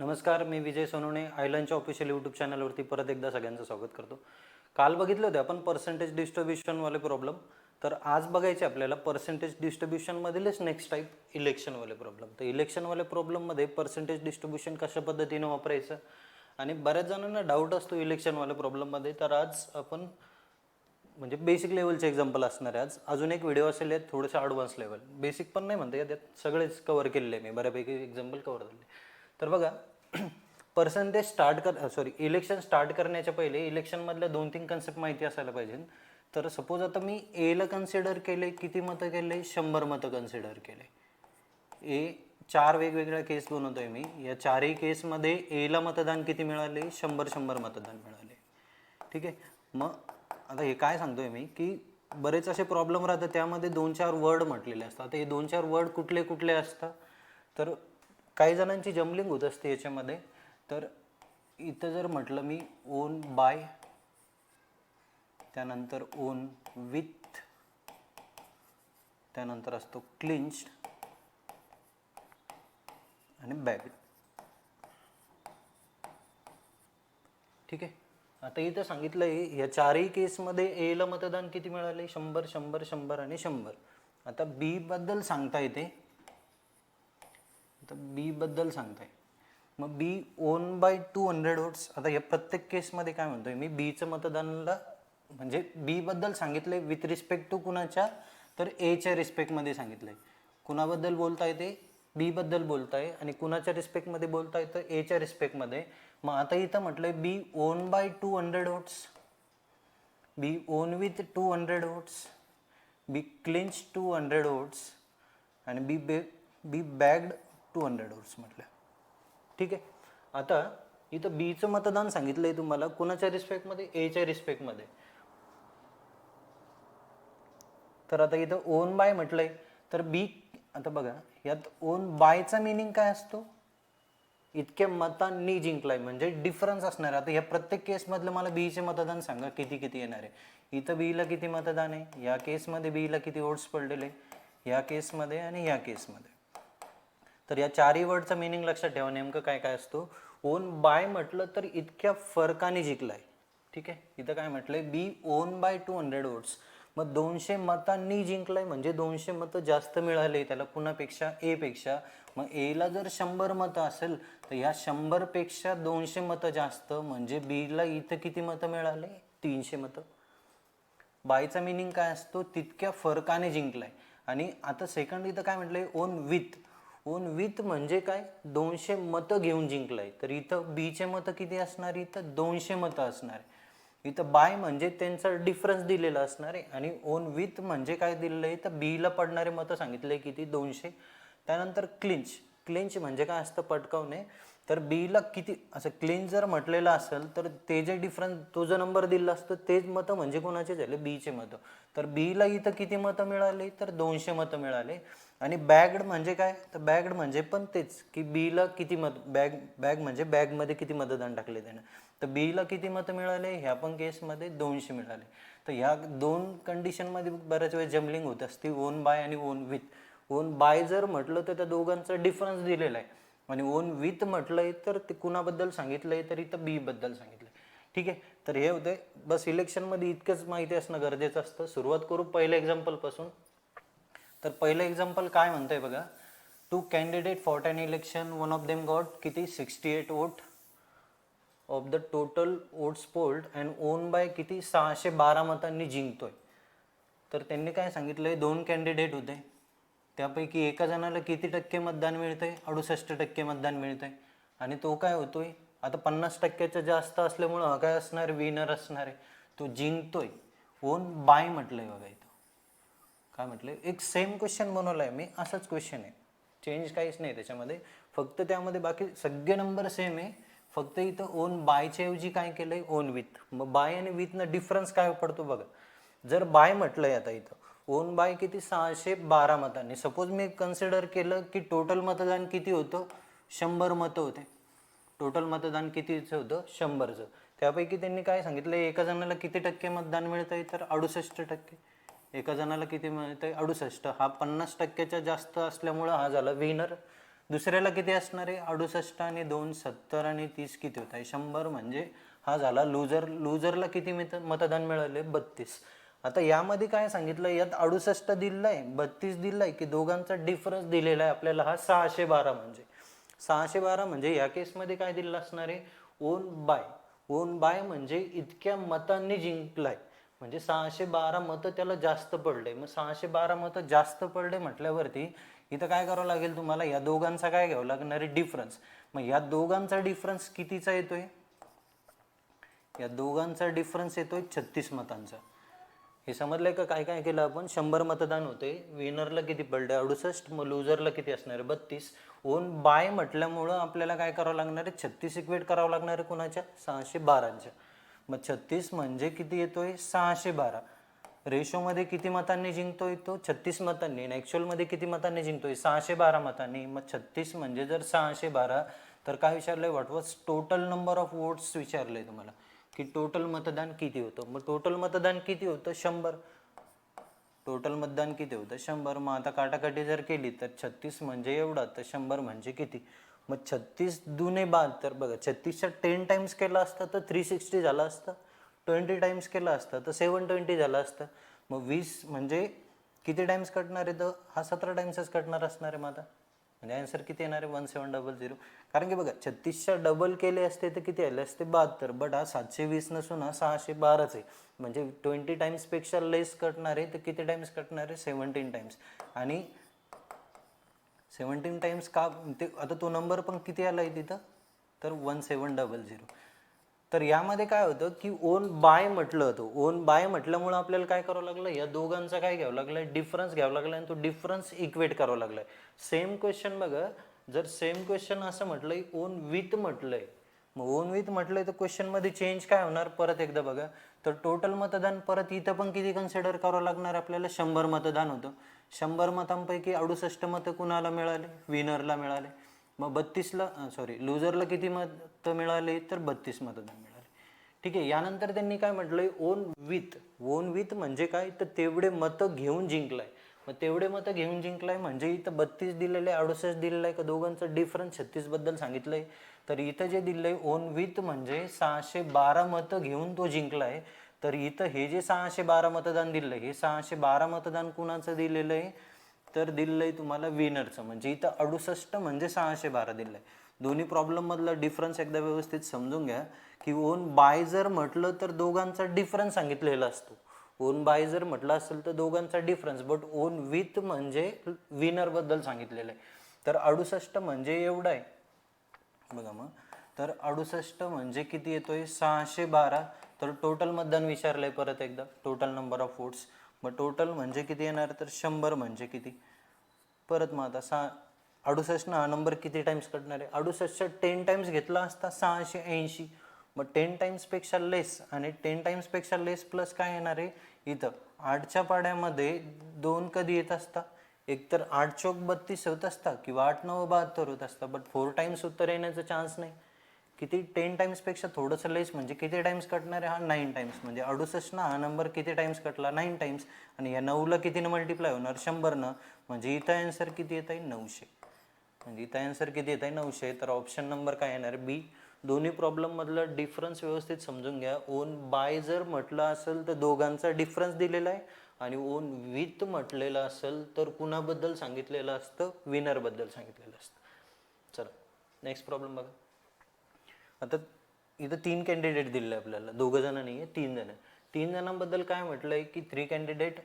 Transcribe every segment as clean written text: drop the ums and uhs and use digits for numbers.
नमस्कार, मी विजय Sonawane. आयलंडच्या official YouTube चॅनलवरती परत एकदा सगळ्यांचं स्वागत करतो. काल बघितले होते आपण पर्सेंटेज डिस्ट्रीब्युशनवाले प्रॉब्लेम. तर आज बघायचे आपल्याला पर्सेंटेज डिस्ट्रीब्युशनमधीलच नेक्स्ट टाईप इलेक्शनवाले प्रॉब्लेम. तर इलेक्शनवाले प्रॉब्लेममध्ये पर्सेंटेज डिस्ट्रीब्युशन कशा पद्धतीने वापरायचं आणि बऱ्याच जणांना डाऊट असतो इलेक्शनवाल्या प्रॉब्लेममध्ये. तर आज आपण म्हणजे बेसिक लेवलचे एक्झाम्पल असणार आहे. आज अजून एक व्हिडिओ असेल यात थोडंसं ॲडव्हान्स लेवल, बेसिक पण नाही म्हणता यात सगळेच कव्हर केलेले आहे मी, बऱ्यापैकी एक्झाम्पल कव्हर झाले. तर बघा, पर्सेंटेज इलेक्शन स्टार्ट करण्याच्या पहिले इलेक्शनमधल्या 2-3 कन्सेप्ट माहिती असायला पाहिजे. तर सपोज आता मी एला कन्सिडर केले, किती मतं केले? 100 मतं कन्सिडर केले. ए 4 वेगवेगळ्या केस बनवतोय मी. या चारही केसमध्ये एला मतदान किती मिळाले? 100 मतदान मिळाले. ठीक आहे. मग आता हे काय सांगतोय मी की बरेच असे प्रॉब्लेम राहतात, त्यामध्ये 2-4 वर्ड म्हटलेले असतात. आता हे 2-4 वर्ड कुठले कुठले असतात? तर काही जणांची जम्बलिंग होत असते याच्यामध्ये. तर इथं जर म्हटलं मी ओन बाय, त्यानंतर ओन विथ, त्यानंतर असतो क्लिंच्ड आणि बॅग्ड. ठीक आहे. आता इथं सांगितलं आहे या चारही केसमध्ये एला मतदान किती मिळाले? 100 100 100 आणि 100. आता बी बद्दल सांगता येते. आता बी बद्दल सांगताय, मग बी ओन बाय 200 वोट्स. आता या प्रत्येक केसमध्ये काय म्हणतोय मी, बीचं मतदानाला म्हणजे बी बद्दल सांगितलंय विथ रिस्पेक्ट टू कुणाच्या, तर एच्या रिस्पेक्टमध्ये सांगितलंय. कुणाबद्दल बोलता येते? बी बद्दल बोलताय. आणि कुणाच्या रिस्पेक्टमध्ये बोलता येतं? एच्या रिस्पेक्टमध्ये. मग आता इथं म्हटलंय be won by 200 votes, be won with 200 votes, be clinch 200 votes आणि बी बॅग्ड 200 वोट्स म्हटलं. ठीक आहे. आता इथं बीचं मतदान सांगितलंय तुम्हाला कुणाच्या रिस्पेक्टमध्ये? एच्या रिस्पेक्टमध्ये. तर आता इथं ओन बाय म्हटलंय, तर बी, आता बघा यात ओन बायचा मिनिंग काय असतो? इतक्या मतांनी जिंकलाय, म्हणजे डिफरन्स असणार. आता या प्रत्येक केसमधलं मला बीचे मतदान सांगा किती किती येणार आहे. इथं बीला किती मतदान आहे? या केसमध्ये बीला किती वोट्स पडलेले? या केसमध्ये आणि या केसमध्ये. तर या चारही वर्डचा मिनिंग लक्षात ठेवा, नेमकं काय काय असतो. ओन बाय म्हटलं तर इतक्या फरकाने जिंकलाय. ठीक आहे. इथं काय म्हटलंय? Be won by 200 votes. मग 200 मतांनी जिंकलाय, म्हणजे 200 मतं जास्त मिळाले त्याला कुणापेक्षा? ए पेक्षा. मग एला जर 100 मतं असेल तर या 100 पेक्षा 200 मतं जास्त, म्हणजे बीला इथं किती मतं मिळाले? 300 मतं. बायचा मिनिंग काय असतो? तितक्या फरकाने जिंकलाय. आणि आता सेकंड इथं काय म्हटलंय? On with. ओन विथ म्हणजे काय? 200 मतं घेऊन जिंकलाय. तर इथं बीचे मतं किती असणार? इथं 200 मतं असणार. इथं बाय म्हणजे त्यांचा डिफरन्स दिलेला असणार आहे. आणि ओन विथ म्हणजे काय दिलेलं आहे? तर बीला पडणारे मतं सांगितले किती? 200. त्यानंतर क्लिंच. क्लिंच म्हणजे काय असतं? पटकावणे. तर बीला किती, असं क्लिंच जर म्हटलेलं असेल तर ते जे डिफरन्स, तो जो नंबर दिला असतो तेच मतं म्हणजे कोणाचे झाले? बीचे मतं. तर बीला इथं किती मतं मिळाली? तर 200 मतं मिळाले. आणि बॅग्ड म्हणजे काय? तर बॅग्ड म्हणजे पण तेच की बीला किती मत, बॅग म्हणजे बॅगमध्ये किती मतदान टाकले त्यानं. तर बीला किती मतं मिळाले? ह्या पण केसमध्ये 200 मिळाले. तर ह्या दोन कंडिशनमध्ये बऱ्याच वेळेस जम्बलिंग होत असते, ओन बाय आणि ओन विथ. ओन बाय जर म्हटलं तर त्या दोघांचा डिफरन्स दिलेला आहे. आणि ओन विथ म्हटलंय तर ते कुणाबद्दल सांगितलंय? तर इथं बी बद्दल सांगितलंय. ठीक आहे. तर हे होते बस, इलेक्शनमध्ये इतकंच माहिती असणं गरजेचं असतं. सुरुवात करू पहिल्या एक्झाम्पल पासून. तर पहिलं एक्झाम्पल काय म्हणतंय बघा. 2 candidate fought an election, one of them got किती? 68 vote of the total votes polled and won by किती? 612 मतांनी जिंकतोय. तर त्यांनी काय सांगितलंय? 2 कॅन्डिडेट होते, त्यापैकी एका जणाला किती टक्के मतदान मिळतंय? 68% मतदान मिळतंय. आणि तो काय होतोय? आता 50%च्या जास्त असल्यामुळं हा काय असणार? विनर असणार आहे. तो जिंकतोय. ओन बाय म्हटलंय बघा इथं. काय म्हटलंय? एक सेम क्वेश्चन बनवलाय मी, असाच क्वेश्चन आहे, चेंज काहीच नाही त्याच्यामध्ये. फक्त त्यामध्ये बाकी सगळे नंबर सेम आहे. फक्त इथं ओन बायच्या ऐवजी काय केलंय? On with. मग बाय आणि विथनं डिफरन्स काय पडतो बघा. जर बाय म्हटलंय आता इथं, ओन बाय किती? 612 मतांनी. सपोज मी कन्सिडर केलं की टोटल मतदान किती होतं? 100 मतं होते. टोटल मतदान कितीचं होतं? 100चं. त्यापैकी त्यांनी काय सांगितलं? एका जणाला किती टक्के मतदान मिळतंय? तर 68%. एका जणाला किती मिळतंय? 68. हा 50%च्या जास्त असल्यामुळं हा झाला विनर. दुसऱ्याला किती असणार आहे 68 आणि 2 70 आणि 30 किती होत आहे 100 म्हणजे हा झाला लुजर. लुजरला किती मतदान मिळाले 32. आता यामध्ये काय सांगितलं यात 68 दिलंय 32 दिलंय की दोघांचा डिफरन्स दिलेला आहे आपल्याला हा 612 म्हणजे 612 म्हणजे या केसमध्ये काय दिलेलं असणार आहे ओन बाय. ओन बाय म्हणजे इतक्या मतांनी जिंकलाय म्हणजे 612 मतं त्याला जास्त पडले. मग 612 मतं जास्त पडले म्हटल्यावरती इथं काय करावं लागेल तुम्हाला या दोघांचा काय घ्यावं लागणार आहे डिफरन्स. मग या दोघांचा डिफरन्स कितीचा येतोय या दोघांचा डिफरन्स येतोय 36 मतांचा. हे समजलंय का काय काय केलं आपण 100 मतदान होते विनरला किती पडले 68 मग लुजरला किती असणार आहे 32. ओन बाय म्हटल्यामुळं आपल्याला काय करावं लागणार आहे 36 इक्वेट करावं लागणार आहे कुणाच्या 612च्या. मग 36 म्हणजे किती येतोय 612. रेशोमध्ये किती मतांनी जिंकतोय तो 36 मतांनी आणि ॲक्च्युअलमध्ये किती मतांनी जिंकतोय 612 मतांनी. मग 36 म्हणजे जर 612 तर काय विचारलंय what was total number of votes विचारलंय तुम्हाला की टोटल मतदान किती होतं. मग टोटल मतदान किती होतं 100. टोटल मतदान किती होतं 100. मग आता काटाकाटी जर केली तर 36 म्हणजे एवढा तर 100 म्हणजे किती. मग 36 दुने 72 बघा 36च्या 10 टाइम्स केला असता तर 360 झाला असतं. 20 टाइम्स केला असता तर 720 झाला असतं. मग 20 म्हणजे किती टाइम्स कटणार आहे तर हा 17 टाइम्सच कटणार असणार आहे. मग आता म्हणजे आन्सर किती येणार आहे 1700. कारण की बघा 36च्या डबल केले असते तर किती आले असते 72. बट हा 720 नसून हा 612च आहे म्हणजे 20 टाइम्सपेक्षा लेस कटणार आहे तर किती टाइम्स कटणार आहे 17 टाइम्स. आणि 17 टाइम्स का ते आता तो नंबर पण किती आला आहे तिथं तर 1700. तर यामध्ये काय होतं की ओन बाय म्हटलं होतं. ओन बाय म्हटल्यामुळं आपल्याला काय करावं लागलं या दोघांचा काय घ्यावं लागलं डिफरन्स घ्यावं लागला आणि तो डिफरन्स इक्वेट करावा लागलाय. सेम क्वेश्चन बघा जर सेम क्वेश्चन असं म्हटलंय ओन विथ म्हटलंय मग ओन विथ म्हटलंय तर क्वेश्चनमध्ये चेंज काय होणार परत एकदा बघा तर टोटल मतदान परत इथं पण किती कन्सिडर करावं लागणार आपल्याला 100 मतदान होतं. 100 मतांपैकी 68 मतं कुणाला मिळाले विनरला मिळाले. मग 32ला लुजरला किती मतं मिळाले तर 32 मतदान मिळाले. ठीक आहे. यानंतर त्यांनी काय म्हटलंय ओन विथ. ओन विथ म्हणजे काय तर तेवढे मतं घेऊन जिंकलाय. मग तेवढे मतं घेऊन जिंकलाय म्हणजे इथं 32 दिलेले 68 दिलेलं आहे का दोघांचं डिफरन्स 36 बद्दल सांगितलंय. तर इथं जे दिलंय ओन विथ म्हणजे 612 मतं घेऊन तो जिंकलाय. तर इथं हे जे 612 मतदान दिलंय हे 612 मतदान कुणाचं दिलेलं आहे तर दिलंय तुम्हाला विनरचं. म्हणजे इथं 68 म्हणजे 612 दिलंय. दोन्ही प्रॉब्लेम मधला डिफरन्स एकदा व्यवस्थित समजून घ्या की ओन बाय जर म्हटलं तर दोघांचा डिफरन्स सांगितलेला असतो. ओन बाय जर म्हटलं असेल तर दोघांचा डिफरन्स. बट ओन विथ म्हणजे विनर बद्दल सांगितलेलं आहे. तर 68 म्हणजे एवढा आहे बघा. मग तर 68 म्हणजे किती येतोय 612. तर टोटल मतदान विचारलंय परत एकदा टोटल नंबर ऑफ वोट्स. मग टोटल म्हणजे किती येणार तर 100 म्हणजे किती परत. मग आता 68 हा नंबर किती टाइम्स कटणार आहे 68च्या 10 टाइम्स घेतला असता 680. मग 10 टाइम्सपेक्षा लेस आणि 10 टाइम्सपेक्षा लेस प्लस काय येणार आहे इथं 8च्या पाड्यामध्ये 2 कधी येत असता एकतर 8 चौक 32 होत असता किंवा 8 9 72 होत असता. बट 4 टाइम्स उत्तर येण्याचा चान्स नाही. किती 10 टाइम्सपेक्षा थोडंसं लेस म्हणजे किती टाइम्स कटणार आहे हा 9 टाइम्स. म्हणजे 68 हा नंबर किती टाइम्स कटला 9 टाइम्स. आणि या 9ला कितीनं मल्टिप्लाय होणार 100नं. म्हणजे इथं आन्सर किती येत आहे 900. म्हणजे इथं आन्सर किती येत आहे 900. तर ऑप्शन नंबर काय येणार बी. दोन्ही प्रॉब्लेममधलं डिफरन्स व्यवस्थित समजून घ्या. ओन बाय जर म्हटलं असेल तर दोघांचा डिफरन्स दिलेला आहे आणि ओन विथ म्हटलेलं असेल तर कुणाबद्दल सांगितलेलं असतं विनरबद्दल सांगितलेलं असतं. चला नेक्स्ट प्रॉब्लेम बघा. आता इथं 3 कॅन्डिडेट दिले आपल्याला 2 जण नाही आहे 3 जण. 3 जणांबद्दल काय म्हटलंय की 3 कॅन्डिडेट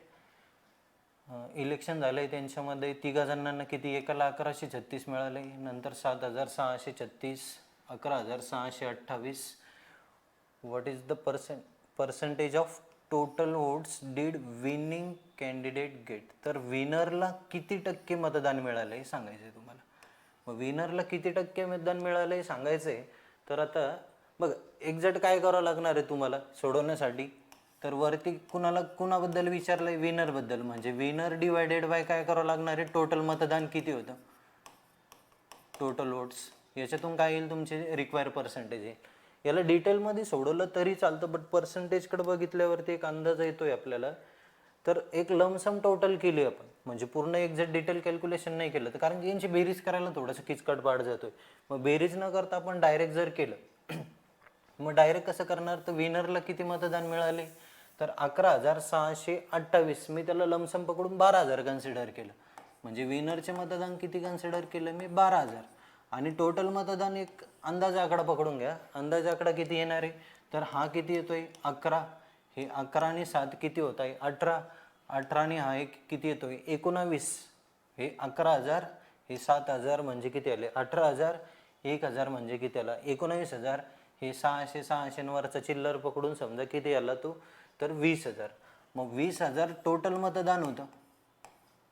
इलेक्शन झालंय त्यांच्यामध्ये 3 जणांना किती एकाला 1136 मिळाले. नंतर 7636 11628. What is the percentage of total votes did winning candidate get. तर विनरला किती टक्के मतदान मिळालं हे सांगायचं आहे तुम्हाला. मग विनरला किती टक्के मतदान मिळालं हे सांगायचं आहे. तर आता बघ एक्झॅक्ट काय करावं लागणार आहे तुम्हाला सोडवण्यासाठी तर वरती कुणाबद्दल विचारलंय विनरबद्दल म्हणजे विनर डिवायडेड बाय काय करावं लागणार आहे टोटल मतदान किती होतं टोटल वोट्स. याच्यातून काय येईल तुमचे रिक्वायर पर्सेंटेज येईल. याला डिटेलमध्ये सोडवलं तरी चालतं बट पर्सेंटेजकडे बघितल्यावरती एक अंदाज येतोय आपल्याला. तर एक लमसम टोटल केली आपण, म्हणजे पूर्ण एक्झॅक्ट डिटेल कॅल्क्युलेशन नाही केलं तर, कारण की यांची बेरीज करायला थोडंसं किचकट पाड जातोय. मग बेरीज न करता आपण डायरेक्ट जर केलं मग डायरेक्ट कसं करणार, तर विनरला किती मतदान मिळाले, तर 11,628. मी त्याला लमसम पकडून 12,000 कन्सिडर केलं, म्हणजे विनरचे मतदान किती कन्सिडर केलं मी, 12,000. आणि टोटल मतदान एक अंदाज आकडा पकडून घ्या. अंदाज आकडा किती येणार आहे, तर हा किती येतोय 11, हे 11 आणि 7 किती होत आहे 18, 18 आणि हा एक किती येतोय 19, हे 11,000, हे 7,000 म्हणजे किती आले 18,000, 1,000 म्हणजे किती आला 19,000, हे 600 600 वरचा चिल्लर पकडून समजा किती आला तो, तर 20,000. मग 20,000 टोटल मतदान होतं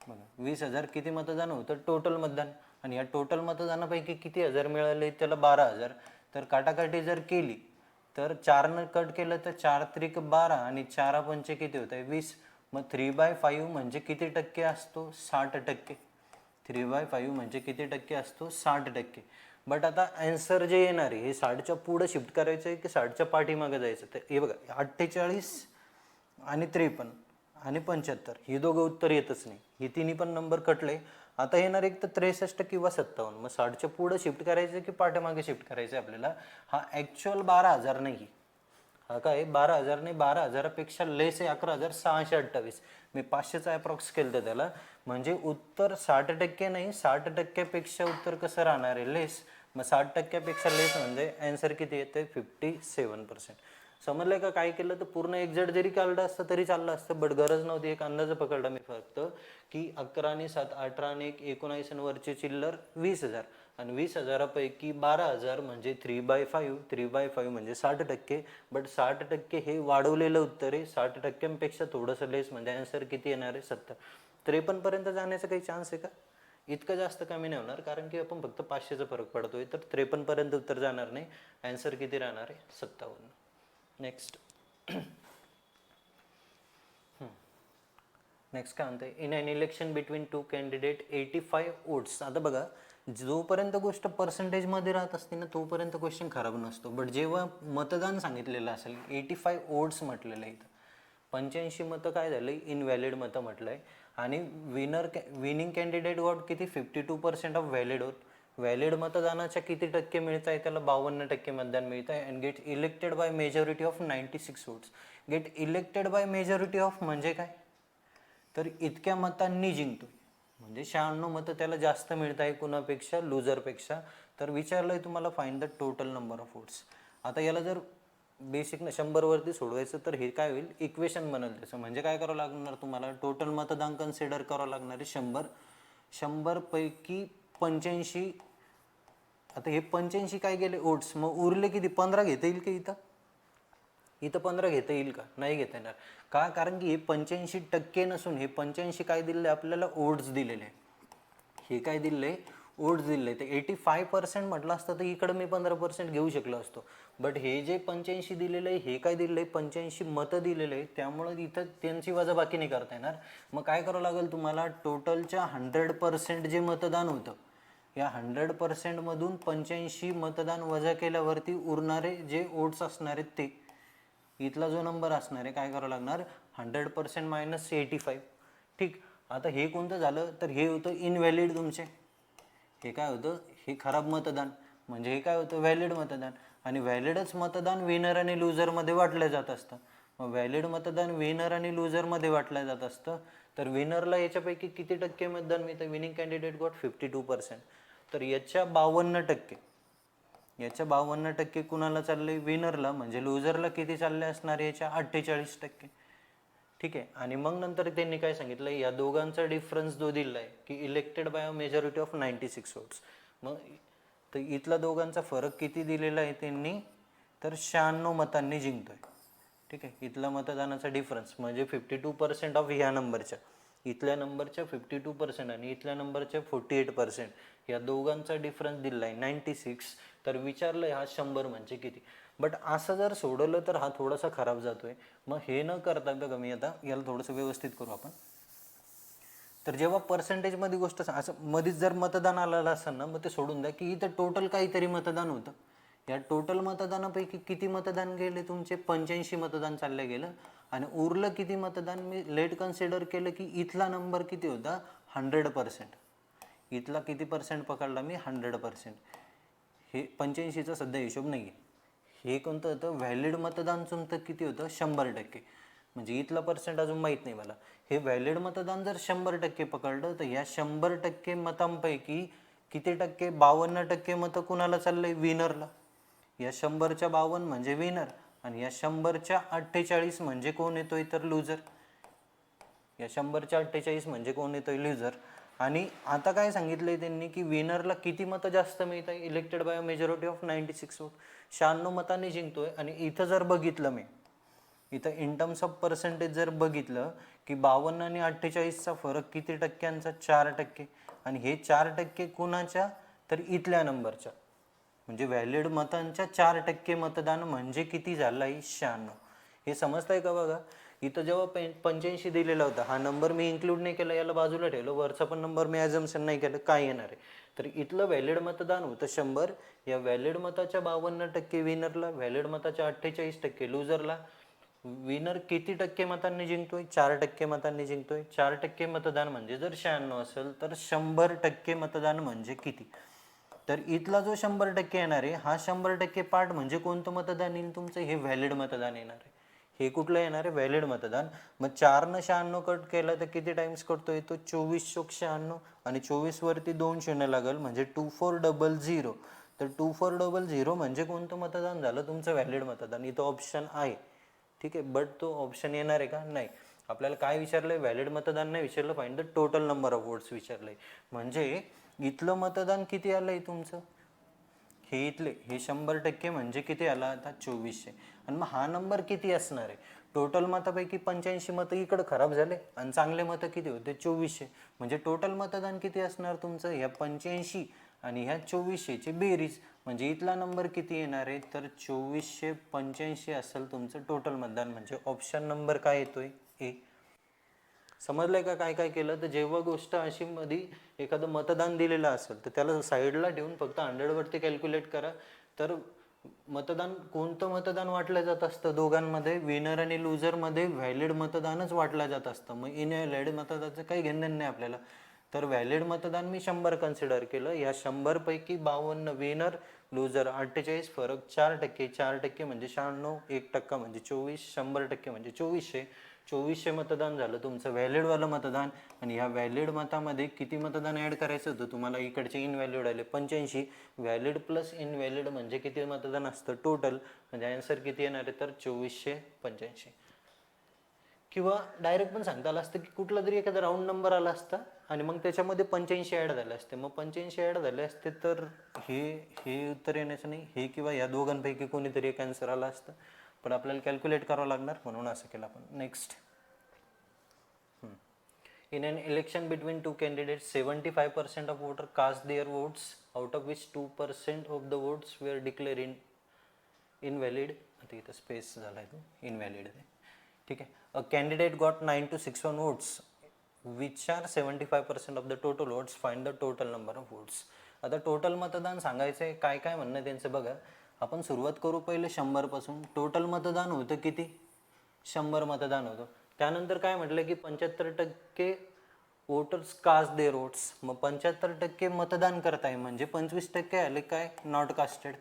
बघा. 20,000 किती मतदान होतं टोटल मतदान, आणि या टोटल मतदानापैकी किती हजार मिळाले त्याला 12,000. तर काटाकाटी जर केली तर 4 कट केलं तर 4 त्रिक 12 आणि 4 पंचे किती होत आहे 20. मग 3/5 म्हणजे किती टक्के असतो 60%. 3/5 म्हणजे किती टक्के असतो 60%. बट आता आन्सर जे येणार आहे हे 60च्या पुढं शिफ्ट करायचं आहे की 60च्या पाठीमागे जायचं, तर हे बघा 48 आणि 53 आणि 75 ही दोघं उत्तर येतच नाही, ही तिन्ही पण नंबर कटले. आता येणार एक तर 63 किंवा 57. मग 60च्या पुढं शिफ्ट करायचं की पाठीमागे शिफ्ट करायचं आपल्याला. हा ॲक्च्युअल 12,000 नाही, हा काय 12,000 नाही, 12,000पेक्षा लेस आहे 11,628. मी 500चा अप्रॉक्स केलं तर त्याला, म्हणजे उत्तर 60% नाही, 60%पेक्षा उत्तर कसं राहणार आहे लेस. मग 60%पेक्षा लेस म्हणजे आन्सर किती येते 57%. समजलं का, काय केलं तर पूर्ण एक्झॅक्ट जरी काढलं असतं तरी चाललं असतं, बट गरज नव्हती. एक अंदाज पकडला मी फक्त की 11 आणि 7 18 आणि 19 वरचे चिल्लर 20,000, आणि 20,000पैकी 12,000 म्हणजे 3/5, 3/5 म्हणजे 60%. बट 60% हे वाढवलेलं उत्तर आहे, 60%पेक्षा थोडंसं लेस म्हणजे आन्सर किती येणार आहे 70. 53पर्यंत जाण्याचा काही चान्स आहे का, इतकं जास्त कमी नाही होणार, कारण की आपण फक्त 500चा फरक पडतोय. तर 53पर्यंत उत्तर जाणार नाही, आन्सर किती राहणार आहे 57. नेक्स्ट नेक्स्ट काय म्हणते, in an election between 2 candidate 85 votes. आता बघा, जोपर्यंत गोष्ट पर्सेंटेजमध्ये राहत असते ना तोपर्यंत क्वेश्चन खराब नसतो, बट जेव्हा मतदान सांगितलेलं असेल 85 वोट्स म्हटलेलं आहे इथं, 85 मतं काय झालं इनव्हॅलिड मतं म्हटलं आहे. आणि विनिंग कॅन्डिडेट गॉट किती 52% ऑफ व्हॅलिड होत. व्हॅलिड मतदानाच्या किती टक्के मिळत आहे त्याला 52% मतदान मिळत आहे. And get elected by majority of 96 votes. Get elected by majority of म्हणजे काय, तर इतक्या मतांनी जिंकतो, म्हणजे 96 मतं त्याला जास्त मिळत आहे कुणापेक्षा, लुजरपेक्षा. तर विचारलंय तुम्हाला find the total number of votes. आता याला जर बेसिक 100 वरती सोडवायचं तर हे काय होईल इक्वेशन बनेल त्याचं. म्हणजे काय करावं लागणार तुम्हाला, टोटल मतदान कन्सिडर करावं लागणार आहे 100, 100 पैकी 85. आता हे 85 काय गेले वोट्स, मग उरले किती 15 घेता येईल की इथं 15 घेता येईल का, नाही घेता येणार. का, कारण की हे 85% नसून हे 85 काय दिले आपल्याला वोट्स दिलेले. हे काय दिले वोट्स दिले. तर 85% म्हटलं असतं तर इकडं मी 15% घेऊ शकलो असतो, बट हे जे 85 दिलेलं आहे हे काय दिलेलं आहे 85 मतं दिलेलं आहे, त्यामुळं इथं त्यांची वजाबाकी नाही करता येणार. मग काय करावं लागेल तुम्हाला, टोटलच्या 100% जे मतदान होतं या 100% मधून 85 मतदान वजा केल्यावरती उरणारे जे वोट्स असणार आहेत ते इथला जो नंबर असणार आहे काय करावं लागणार 100% मायनस 85. ठीक. आता हे कोणतं झालं तर हे होतं इनव्हॅलिड तुमचे, हे काय होतं हे खराब मतदान, म्हणजे हे काय होतं व्हॅलिड मतदान. आणि व्हॅलिडच मतदान विनर आणि लुजरमध्ये वाटलं जात असतं. मग व्हॅलिड मतदान विनर आणि लुजरमध्ये वाटलं जात असतं, तर विनरला याच्यापैकी किती टक्के मतदान मिळतं, विनिंग कॅन्डिडेट गॉट 52%. तर याच्या 52%, याच्या 52% कुणाला चालले विनरला, म्हणजे लुजरला किती चालले असणार याच्या 48%. ठीक आहे. आणि मग नंतर त्यांनी काय सांगितलं, या दोघांचा डिफरन्स जो दिला आहे की elected by majority of 96 votes. मग तर इथला दोघांचा फरक किती दिलेला आहे त्यांनी, तर 96 मतांनी जिंकतोय. ठीक आहे. इथला मतदानाचा डिफरन्स म्हणजे 52% ऑफ ह्या नंबरच्या, इथल्या नंबरच्या 52% आणि इथल्या नंबरच्या 48%, या दोघांचा डिफरन्स दिला आहे 96. तर विचारलं हा 100 म्हणजे किती. बट असं जर सोडवलं तर हा थोडासा खराब जातोय. मग हे न करता बघा, मी आता याला थोडंसं व्यवस्थित करू आपण. तर जेव्हा पर्सेंटेजमध्ये गोष्ट असं मध्येच जर मतदान आलेलं असेल ना, मग ते सोडून द्या की इथं टोटल काहीतरी मतदान होतं, या टोटल मतदानापैकी किती मतदान गेले तुमचे? 85 मतदान चालले गेलं. आणि उरलं किती मतदान? मी लेट कन्सिडर केलं की इथला नंबर किती होता? 100%. इथला किती पर्सेंट पकडला मी? 100%. हे 85चा सध्या हिशोब नाही आहे. हे कोणतं होतं? व्हॅलिड मतदान तुमचं किती होतं? 100%. म्हणजे इथला पर्सेंट अजून माहीत नाही मला. हे व्हॅलिड मतदान जर 100% पकडलं तर या 100% मतांपैकी किती टक्के? 52% मतं कुणाला चाललंय? विनरला. या 100च्या 52 म्हणजे विनर आणि या 100च्या 48 म्हणजे कोण येतोय? तर लुजर. या 100च्या 48 म्हणजे कोण येतोय? लुजर. आणि आता काय सांगितलंय त्यांनी की विनरला किती मतं जास्त मिळत आहे? Elected by majority of 96 vote, 96 मतांनी जिंकतोय. आणि इथं जर बघितलं मी, इथं इन टर्म्स ऑफ पर्सेंटेज जर बघितलं की 52 आणि 48चा फरक किती टक्क्यांचा? 4%. आणि हे 4% कुणाच्या? तर इथल्या नंबरच्या. म्हणजे व्हॅलिड मतांच्या 4% मतदान म्हणजे किती झालं आहे? 96. हे समजतंय का? बघा इथं जेव्हा 85 दिलेला होता, हा नंबर मी इन्क्लूड नाही केला, याला बाजूला ठेवलं, वरचा पण नंबर मी ॲझम्पशन नाही केलं, काय येणार आहे? तर इथलं व्हॅलिड मतदान होतं 100. या व्हॅलिड मताच्या 52% विनरला, व्हॅलिड मताच्या 48% लुजरला. विनर किती टक्के मतांनी जिंकतोय? 4% मतांनी जिंकतोय. 4% मतदान म्हणजे जर 96 असेल तर 100% मतदान म्हणजे किती? तर इथला जो 100% येणार आहे, हा 100% पार्ट म्हणजे कोणतं मतदान येईल तुमचं? हे व्हॅलिड मतदान येणार आहे. हे कुठलं येणार आहे? व्हॅलिड मतदान. मग 4 ने 96 कट केलं तर किती टाइम्स कटतोय तो? 2496. आणि 24 वरती 2 शून्य लागल म्हणजे 2400. तर 2400 म्हणजे कोणतं मतदान झालं तुमचं? व्हॅलिड मतदान. इथं ऑप्शन आहे, ठीक आहे. बट तो ऑप्शन येणार आहे का? नाही. आपल्याला काय विचारलंय? व्हॅलिड मतदान नाही विचारलं, find the total number of votes विचारलंय. म्हणजे इथलं मतदान किती आलंय तुमचं? हे इथले हे 100% म्हणजे किती आला आता? 2400. आणि मग हा नंबर किती असणार आहे? टोटल मतापैकी 85 मतं इकडं खराब झाले आणि चांगले मतं किती होते? 2400. म्हणजे टोटल मतदान किती असणार तुमचं? ह्या 85 आणि ह्या 2400ची बेरीज. म्हणजे इथला नंबर किती येणार आहे? तर 2485 असेल तुमचं टोटल मतदान. म्हणजे ऑप्शन नंबर काय येतोय? ए. समजलंय का काय काय केलं? तर जेव्हा गोष्ट अशी मध्ये एखादं मतदान दिलेलं असेल तर त्याला साईडला ठेवून फक्त 100वरती कॅल्क्युलेट करा. तर मतदान कोणतं मतदान वाटलं जात असतं दोघांमध्ये? विनर आणि लुजरमध्ये व्हॅलिड मतदानच वाटलं जात असतं. मग इनव्हॅलिड मतदानाचं काही घेणं नाही आपल्याला. तर व्हॅलिड मतदान मी 100 कन्सिडर केलं. या 100 पैकी 52 विनर, लुजर 48, फरक 4%. 4% म्हणजे 96, 1% म्हणजे 24, 100% म्हणजे 2400. 2400 मतदान झालं तुमचं व्हॅलिडवालं मतदान. आणि ह्या व्हॅलिड मतामध्ये किती मतदान ॲड करायचं होतं तुम्हाला? इकडचे इनव्हॅलिड आले 85. व्हॅलिड प्लस इनव्हॅलिड म्हणजे किती मतदान असतं टोटल? म्हणजे आन्सर किती येणार आहे? तर 2485. किंवा डायरेक्ट पण सांगता आलं असतं की कुठला तरी एखादा राऊंड नंबर आला असता आणि मग त्याच्यामध्ये 85 ॲड झाले असते. मग 85 ॲड झाले असते तर हे हे उत्तर येण्याचं नाही, हे किंवा या दोघांपैकी कोणीतरी एक आन्सर आला असतं. पण आपल्याला कॅल्क्युलेट करावं लागणार म्हणून असं केलं आपण. Next. In an election between two candidates, 75% of voters cast their votes, out of which 2% of the votes were declared invalid. आता इथं स्पेस झाला आहे तो, इनव्हॅलिड आहे, ठीक आहे. A candidate got 9261 votes which are 75% of the total votes. Find the total number of votes. आता total मतदान सांगायचं आहे, काय काय म्हणणं त्यांचं बघा. आपण सुरुवात करू पहिले 100 पासून. टोटल मतदान होतं किती? 100 मतदान होतं. त्यानंतर काय म्हटलं की 75% वोटर्स कास्ट देअर वोट्स. मग 75% मतदान करताय म्हणजे 25% आले काय? Not casted.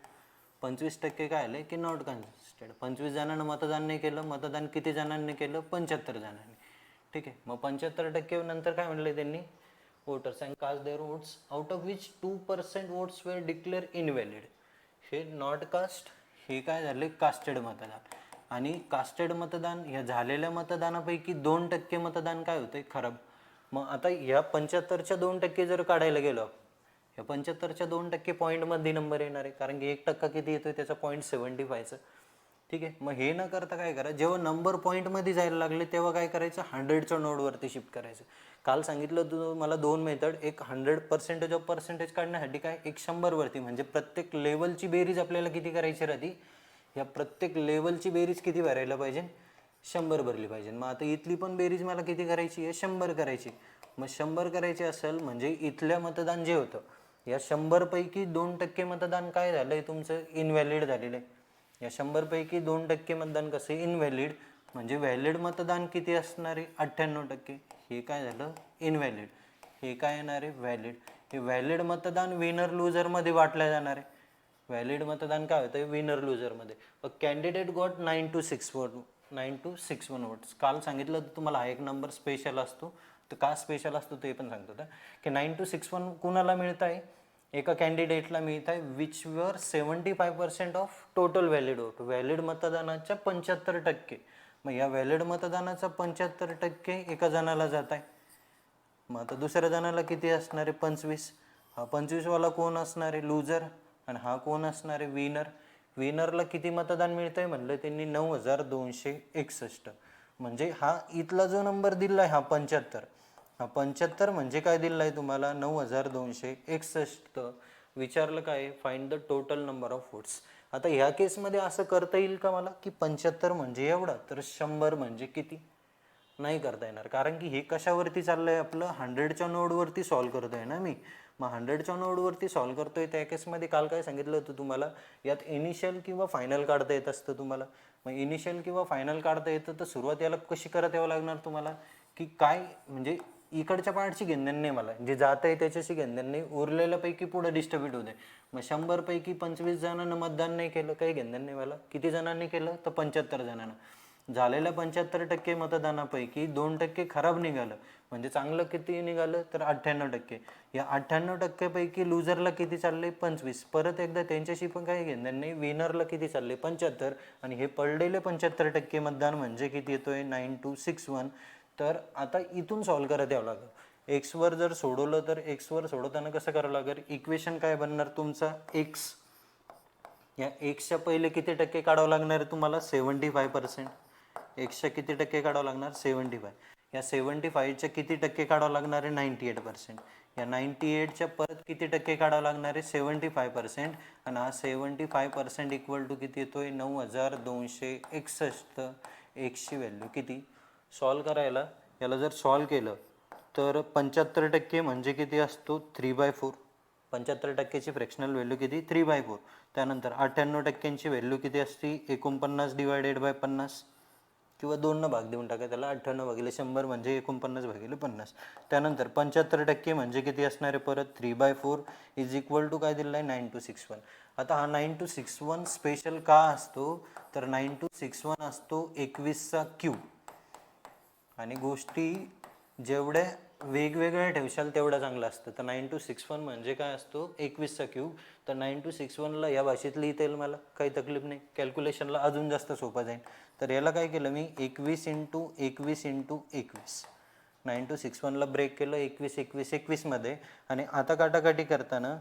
25% काय आले की नॉट कास्टेड. 25 जणांना मतदान नाही केलं. मतदान किती जणांनी केलं? 75 जणांनी, ठीक आहे. मग 75% नंतर काय म्हटलं त्यांनी? Voters and cast their votes out of which 2% votes were declared invalid. हे नॉट कास्ट, हे काय झाले? कास्टेड मतदान. आणि कास्टेड मतदान ह्या झालेल्या मतदानापैकी 2% मतदान काय होते? खराब. मग आता ह्या 75च्या 2% जर काढायला गेलो, ह्या 75च्या 2% पॉईंटमध्ये नंबर येणार आहे, कारण की 1% किती येतोय त्याचा? 0.75चं, ठीक आहे. मग हे न करता काय करा, जेव्हा नंबर पॉईंटमध्ये जायला लागले तेव्हा काय करायचं? 100च्या नोडवरती शिफ्ट करायचं. काल सांगितलं मला 2 मेथड, एक 100% ऑफ पर्सेंटेज काढण्यासाठी काय, एक 100वरती. म्हणजे प्रत्येक लेवलची बेरीज आपल्याला किती करायची राहती? या प्रत्येक लेवलची बेरीज किती भरायला पाहिजे? 100 भरली पाहिजे. मग आता इथली पण बेरीज मला किती करायची आहे? 100 करायची. मग 100 करायची असेल म्हणजे इथल्या मतदान जे होतं या 100 पैकी 2% मतदान काय झालंय तुमचं, इनव्हॅलिड झालेलं आहे. या 100 पैकी 2% मतदान कसं इनव्हॅलिड, म्हणजे व्हॅलिड मतदान किती असणार आहे, 98%. हे काय झालं इनव्हॅलिड, हे काय येणार आहे व्हॅलिड. हे व्हॅलिड मतदान विनर लुजर मध्ये वाटलं जाणार आहे. व्हॅलिड मतदान काय होतं विनर लुजर मध्ये. Candidate got 9 to 6 votes. काल सांगितलं तुम्हाला हा एक नंबर स्पेशल असतो, तर का स्पेशल असतो ते पण सांगतो की 9 to 6 कुणाला मिळत आहे, एका कॅन्डिडेटला मिळत आहे विच वर 75% of total valid vote. Valid मतदानाच्या 75%. मग या व्हॅलिड मतदानाचा 75% एका जणाला जात आहे. मग आता दुसऱ्या जणाला किती असणार आहे 25. हा 25 वाला कोण असणार आहे लुजर, आणि हा कोण असणार आहे विनर. विनरला किती मतदान मिळत आहे म्हणलं त्यांनी 9261. म्हणजे हा इथला जो नंबर दिला आहे हा 75, हा 75 म्हणजे काय दिला आहे तुम्हाला 9261. विचारलं काय, find the total number of votes. आता ह्या केसमध्ये असं करता येईल का मला की 75 म्हणजे एवढा तर 100 म्हणजे किती, नाही करता येणार. कारण की हे कशावरती चाललंय आपलं 100च्या नोडवरती सॉल्व्ह करतोय ना मी. मग 100च्या नोडवरती सॉल्व्ह करतोय त्या केसमध्ये काल काय सांगितलं होतं तुम्हाला, यात इनिशियल किंवा फायनल काढता येत असतं तुम्हाला. मग इनिशियल किंवा फायनल काढता येतं तर सुरुवात याला कशी करत यावं लागणार तुम्हाला, की काय म्हणजे इकडच्या पार्टची घेणं नाही मला, जे जात आहे त्याच्याशी घेणं नाही, उरलेल्यापैकी पुढे डिस्ट्रीब्यूट होते. मग 100 पैकी 25 जणांना मतदान नाही केलं, काही घेणं नाही मला. किती जणांनी केलं तर 75 जणांना. झालेल्या 75% मतदानापैकी 2% खराब निघालं, म्हणजे चांगलं किती निघालं तर 98%. या 98% पैकी लुजरला किती चालले 25. परत एकदा त्यांच्याशी पण काही घेणं नाही, विनरला किती चालले 75. आणि हे पडलेले 75% मतदान म्हणजे किती येतोय 9261. तर आता इथून सॉल्व्ह करत यावं लागेल. एक्सवर जर सोडवलं तर एक्सवर सोडवताना कसं करावं लागेल, इक्वेशन काय बनणार तुमचा एक्स, या एक्सच्या पहिले किती टक्के काढावं लागणार आहे तुम्हाला 75%. एक्सच्या किती टक्के काढावं लागणार 75. या 75च्या किती टक्के काढावं लागणार आहे 98%. या 98च्या परत किती टक्के काढावं लागणार आहे 75%. आणि हा 75% इक्वल टू किती येतोय 9261. एक्सची व्हॅल्यू किती सॉल्व करायला, याला जर सॉल्व केलं तर 75% म्हणजे किती असतो 3/4. 75%ची फ्रॅक्शनल व्हॅल्यू किती 3/4. त्यानंतर 98%ची व्हॅल्यू किती असते 49/50, किंवा 2 भाग देऊन टाका त्याला, 98/100 म्हणजे 49/50. त्यानंतर 75% म्हणजे किती असणार आहे परत 3/4 इज इक्वल टू काय दिलं आहे 9261. आता हा 9261 स्पेशल का असतो तर 9261 असतो 21चा क्यूब. आणि गोष्टी जेवढ्या वेगवेगळ्या ठेवशाल तेवढं चांगलं असतं. तर 9261 म्हणजे काय असतो 21चा क्यूब. तर 9261ला या भाषेत लिहिता येईल मला, काही तकलीफ नाही, कॅल्क्युलेशनला अजून जास्त सोपं जाईल. तर याला काय केलं मी 21 × 21 × 21. 9261ला ब्रेक केलं 21 21 21 मध्ये. आणि आता काटाकाटी करताना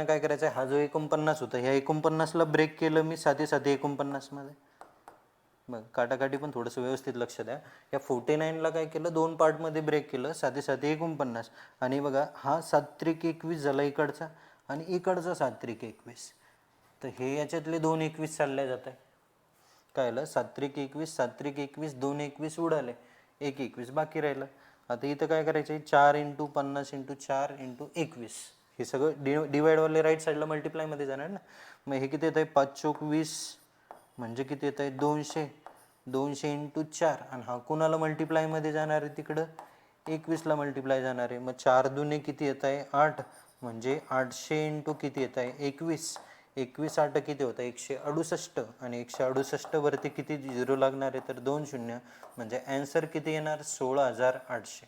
काय करायचं आहे, हा जो 49 होता ह्या 49ला ब्रेक केलं मी 7 7 49 मध्ये. मग काटाकाटी पण थोडंसं व्यवस्थित लक्ष द्या. या 49ला काय केलं 2 पार्टमध्ये ब्रेक केलं 7 7 49. आणि बघा हा 7 त्रिक 21 झाला इकडचा, आणि इकडचा 7 त्रिक 21. तर हे याच्यातले 2 21 चालले जात आहे. काय आलं 7 त्रिक 21 7 त्रिक 21, 2 21 उडाले, 1 21 बाकी राहिलं. आता इथं काय करायचं 4 × 50 × 4 × 21. हे सगळं डिवाइडवाले राईट साईडला मल्टिप्लायमध्ये जाणार ना. मग हे किती येत आहे 5 चोक 20 म्हणजे किती येत आहे 200. 200 × 4. आणि हा कुणाला मल्टिप्लायमध्ये जाणार आहे तिकडं 21ला मल्टिप्लाय जाणार आहे. मग 4 दुने किती येत आहे 8, म्हणजे 800 × किती येत आहे 21. 21 8 किती होतं 168. आणि 168 वरती किती झिरो लागणार आहे तर 2 शून्य. म्हणजे ॲन्सर किती येणार 16800.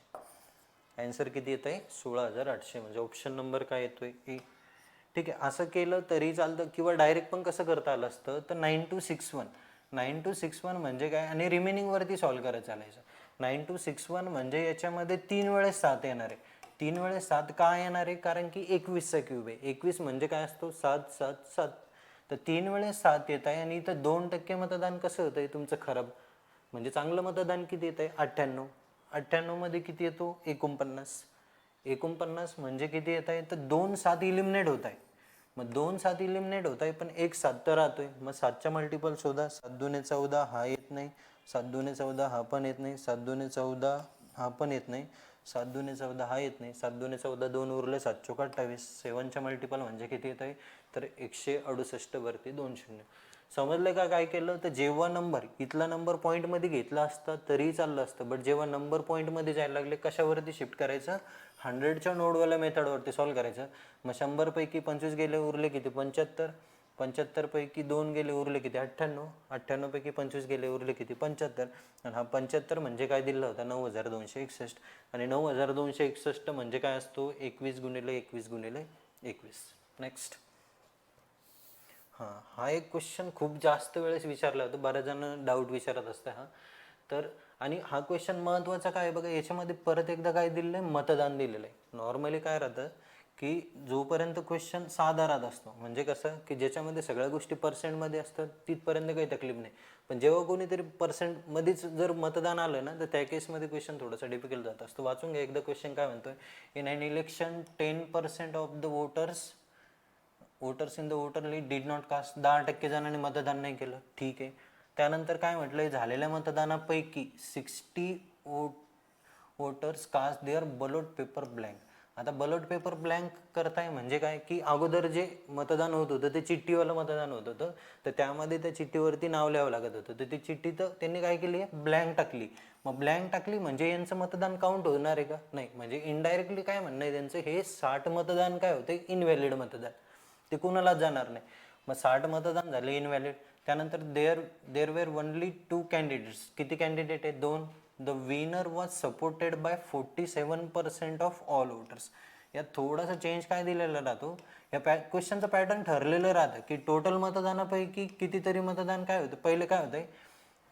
ॲन्सर किती येत आहे 16800. म्हणजे ऑप्शन नंबर काय येतोय ए. ठीक आहे, असं केलं तरी चालतं, किंवा डायरेक्ट पण कसं करता आलं असतं तर 9261 म्हणजे काय, आणि रिमेनिंगवरती सॉल्व्ह करत चालायचं. 9261 म्हणजे याच्यामध्ये 3 वेळेस 7 येणार आहे. 3 वेळेस 7 का येणार आहे, कारण की 21चा क्यूब आहे. 21 म्हणजे काय असतो 7 7 7. तर 3 वेळेस 7 येत आहे. आणि इथं 2% मतदान कसं होतं आहे तुमचं खराब, म्हणजे चांगलं मतदान किती येत आहे 98. 98 मध्ये किती येतो 49. 49 म्हणजे किती येत आहे तर 2 7 इलिमिनेट होत आहे. मग 2 7 इलिमिनेट होत आहे, पण 1 7 तर राहतोय. मग 7च्या मल्टिपल शोधा. 7 दुने 14 हा येत नाही, 7 दुने 14 हा पण येत नाही, 7 दुने 14 हा पण येत नाही. 7 दुने 14 हा येत नाही, 7 दुने 14 2 उरले, 7 चोक 28, 7च्या मल्टिपल म्हणजे किती येत आहे तर 168 वरती 2 शून्य. समजलं का काय केलं तर जेव्हा नंबर इथला नंबर पॉईंटमध्ये घेतला असता तरीही चाललं असतं, बट जेव्हा नंबर पॉईंटमध्ये जायला लागले कशावरती शिफ्ट करायचं 100च्या नोडवाल्या मेथडवरती सॉल्व्ह करायचं. मग 100 पैकी 25 गेले उरले किती 75, 75 पैकी 2 गेले उरले किती 98, 98 पैकी 25 गेले उरले किती 75, आणि हा 75 म्हणजे काय दिला होता 9261, आणि 9261 म्हणजे काय असतो 21 गुणिले 21 गुणिले 21. नेक्स्ट. हां, हा एक क्वेश्चन खूप जास्त वेळेस विचारला होता, बऱ्याच जण डाऊट विचारत असतं हा. तर आणि हा क्वेश्चन महत्त्वाचा काय बघा, याच्यामध्ये परत एकदा काय दिलेलं आहे मतदान दिलेलं आहे. नॉर्मली काय राहतं की जोपर्यंत क्वेश्चन साधा राहत असतो म्हणजे कसं की ज्याच्यामध्ये सगळ्या गोष्टी पर्सेंटमध्ये असतात तिथपर्यंत काही तकलीफ नाही, पण जेव्हा कोणीतरी पर्सेंटमध्येच जर मतदान आलं ना तर त्या केसमध्ये क्वेश्चन थोडासा डिफिकल्ट जात असतो. वाचून घ्या एकदा क्वेश्चन काय म्हणतोय. In an election 10% of the voters in the voter list did not cast, 10% जणांनी मतदान नाही केलं. ठीक आहे. त्यानंतर काय म्हटलंय झालेल्या मतदानापैकी 60 voters cast their ballot paper blank. आता बलोट पेपर ब्लँक करताय म्हणजे काय की अगोदर जे मतदान होत होतं ते चिठ्ठीवालं मतदान होत होतं, तर त्यामध्ये त्या चिठ्ठीवरती नाव लिहावं लागत होतं, तर ती चिठ्ठी तर त्यांनी काय केली आहे ब्लँक टाकली. मग ब्लँक टाकली म्हणजे यांचं मतदान काउंट होणार आहे का नाही, म्हणजे इनडायरेक्टली काय म्हणणं आहे त्यांचं हे 60 मतदान काय होते इनव्हॅलिड मतदान, ते कुणालाच जाणार नाही. मग 60 मतदान झाले इनव्हॅलिड. त्यानंतर देअर वेर ओनली 2 कॅन्डिडेट्स, किती कॅन्डिडेट आहेत 2. The winner was supported by 47% of all voters. यात थोडासा चेंज काय दिलेला राहतो, या क्वेश्चनचं पॅटर्न ठरलेलं राहतं की टोटल मतदानापैकी कितीतरी मतदान काय होतं, पहिले काय होतंय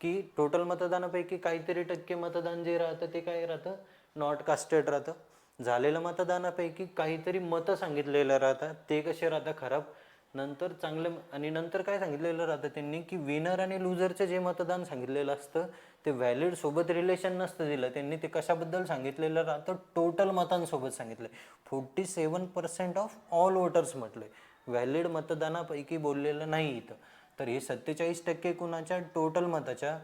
की टोटल मतदानापैकी काहीतरी टक्के मतदान जे राहतं ते काय राहतं नॉट कास्टेड राहतं. झालेलं मतदानापैकी काहीतरी मतं सांगितलेलं राहतं ते कसे राहतं खराब. नंतर चांगलं आणि नंतर काय सांगितलेलं राहतं त्यांनी की विनर आणि लुजरचं जे मतदान सांगितलेलं असतं ते व्हॅलिड सोबत रिलेशन नसतं दिलं, त्यांनी ते कशाबद्दल सांगितलेलं राहतं टोटल मतांसोबत सांगितलं. 47% ऑफ ऑल वोटर्स म्हटलंय, व्हॅलिड मतदानापैकी बोललेलं नाही इथं. तर हे 47% कुणाच्या टोटल मताच्या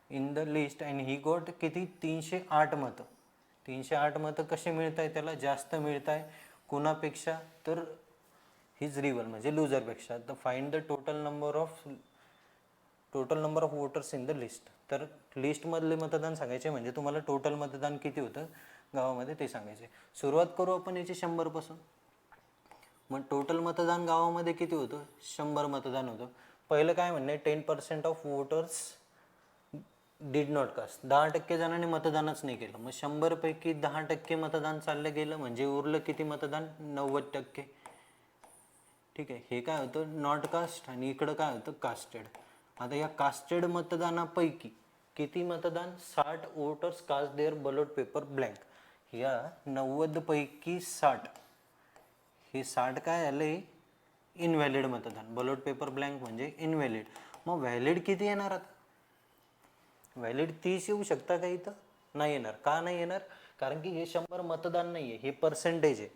इन द लिस्ट, आणि ही गोट किती 308 मतं. 308 मतं कसे मिळत आहे त्याला जास्त मिळत आहे कुणापेक्षा तर हिज रिव्हल म्हणजे लुजरपेक्षा. तर find the total number of voters in the list. तर लिस्टमधले मतदान सांगायचे म्हणजे तुम्हाला टोटल मतदान किती होतं गावामध्ये ते सांगायचे. सुरुवात करू आपण याची 100 पासून. मग टोटल मतदान गावामध्ये किती होतं 100 मतदान होतं. पहिलं काय म्हणणं आहे 10% of voters did not cast, 10% जणांनी मतदानच नाही केलं. मग 100 पैकी 10% मतदान चाललं गेलं म्हणजे उरलं किती मतदान 90%. ठीक आहे. हे काय होतं नॉट कास्ट आणि इकडं काय होतं कास्टेड. आता या कास्टेड मतदानापैकी किती मतदान 60 voters cast their ballot paper blank. या 90 पैकी 60, हे 60 काय आले इनव्हॅलिड मतदान, बलोट पेपर ब्लँक म्हणजे इनव्हॅलिड. मग व्हॅलिड किती येणार आता, व्हॅलिड 30 येऊ शकता का इथं नाही येणार. का नाही येणार कारण की हे 100 मतदान नाही आहे, हे पर्सेंटेज आहे.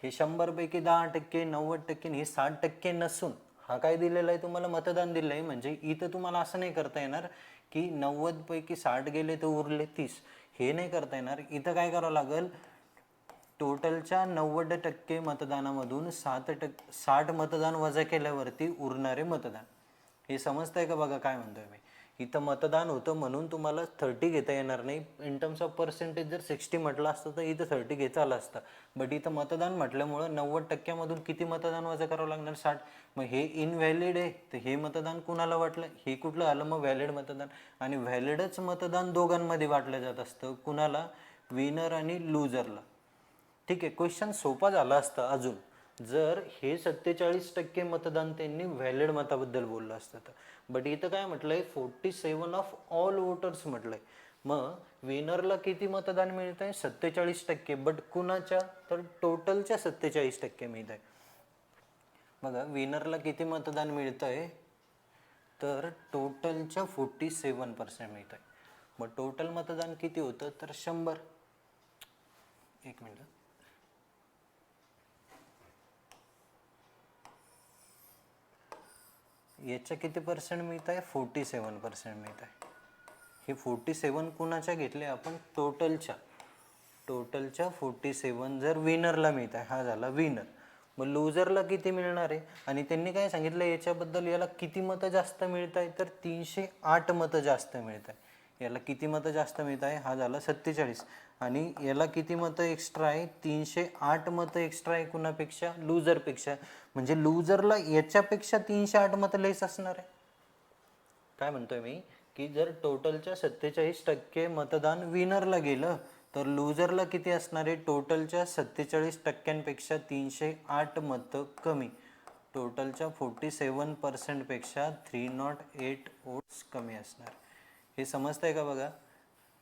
हे 100 पैकी 10%, 90% हे 60% नसून हा काय दिलेला आहे तुम्हाला मतदान दिलं आहे. म्हणजे इथं तुम्हाला असं नाही करता येणार की 90 पैकी 60 गेले तर उरले 30, हे नाही करता येणार. इथं काय करावं लागेल टोटलच्या 90% मतदानामधून 60 मतदान वजा केल्यावरती उरणारे मतदान. हे समजतंय का बघा काय म्हणतोय मी. इथं मतदान होतं म्हणून तुम्हाला 30 घेता येणार नाही. इन टर्म्स ऑफ पर्सेंटेज जर 60 म्हटलं असतं तर इथं 30 घेता आलं असतं, बट इथं मतदान म्हटल्यामुळं 90%मधून किती मतदान वजा करावं लागणार 60. मग हे इनव्हॅलिड आहे तर हे मतदान कुणाला वाटलं, हे कुठलं आलं मग व्हॅलिड मतदान. आणि व्हॅलिडच मतदान दोघांमध्ये वाटलं जात असतं, कुणाला विनर आणि लुजरला. ठीक आहे. क्वेश्चन सोपा झाला असता अजून जर हे 47% मतदान त्यांनी व्हॅलिड मताबद्दल बोललं असतं तर, बट इथं काय म्हटलंय 47 ऑफ ऑल वोटर्स म्हटलंय. मग विनरला किती मतदान मिळत आहे 47%, बट कुणाच्या तर टोटलच्या 47% मिळत आहे. बघा विनरला किती मतदान मिळत आहे तर टोटलच्या 47% मिळत आहे. मग टोटल मतदान किती होतं तर 100. एक मिनिट, याच्या किती पर्सेंट मिळत आहे 47% मिळत आहे. हे 47 कुणाच्या घेतले आपण टोटलच्या, टोटलच्या 47 जर विनरला मिळत आहे, हा झाला विनर. मग लुजरला किती मिळणार आहे? आणि त्यांनी काय सांगितलं याच्याबद्दल, याला किती मतं जास्त मिळत आहे? तर 308 मतं जास्त मिळत आहे. याला किती मतं जास्त मिळत आहे? हा झाला 47. आणि याला किती मतं एक्स्ट्रा आहे? 308 मतं एक्स्ट्रा आहे. कुणापेक्षा? लुजरपेक्षा. म्हणजे लुजरला याच्यापेक्षा 308 मतं लेस असणार आहे. काय म्हणतोय मी की जर टोटलच्या 47% मतदान विनरला गेलं तर लुजरला किती असणार आहे? टोटलच्या 47%पेक्षा 308 मतं कमी. टोटलच्या 47% पेक्षा 308 वोट्स कमी असणार. हे समजतंय का बघा?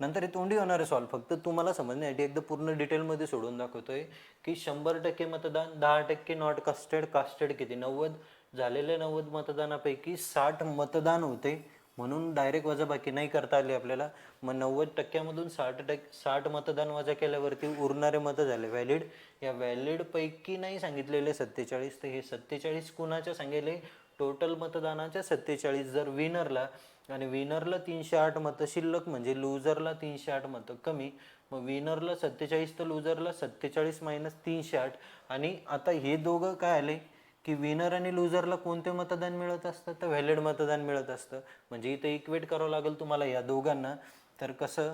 नंतर हे तोंडी होणार आहे सॉल्व. फक्त तुम्हाला समजण्यासाठी एकदा पूर्ण डिटेलमध्ये सोडून दाखवतोय की 100% मतदान, 10% नॉट कास्टेड, कास्टेड किती? 90. झालेल्या 90 मतदानापैकी 60 मतदान होते, म्हणून डायरेक्ट वजाबाकी नाही करता आली आपल्याला. मग 90%मधून 60 मतदान वजा केल्यावरती उरणारे मतं झाले व्हॅलिड. या व्हॅलिडपैकी नाही सांगितलेले 47, तर हे 47 कुणाच्या सांगितले? टोटल मतदानाच्या 47 जर विनरला, आणि विनरला 308 मतं शिल्लक, म्हणजे लुजरला 308 मतं कमी. मग विनरला 47 तर लुजरला 47 - 308. आणि आता हे दोघं काय आले की विनर आणि लुजरला कोणते मतदान मिळत असतं? तर व्हॅलिड मतदान मिळत असतं. म्हणजे इथं इक्वेट करावं लागेल तुम्हाला या दोघांना. तर कसं?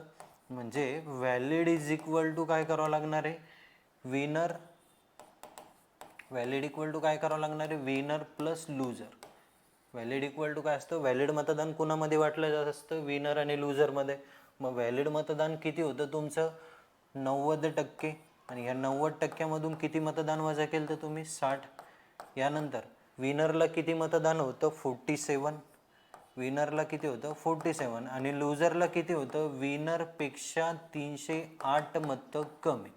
म्हणजे व्हॅलिड इज इक्वल टू काय करावं लागणार आहे? विनर. व्हॅलिड इक्वल टू काय करावं लागणार आहे? Winner plus loser. Valid equal to काय असतं? व्हॅलिड मतदान कुणामध्ये वाटलं जात असतं? विनर आणि लुजरमध्ये. मग व्हॅलिड मतदान किती होतं तुमचं? 90%. आणि या 90%मधून किती मतदान वजा केलं तर तुम्ही? 60. यानंतर विनरला किती मतदान होतं? 47. विनरला किती होतं? 47. आणि लुजरला किती होतं? विनरपेक्षा 308 मतं कमी.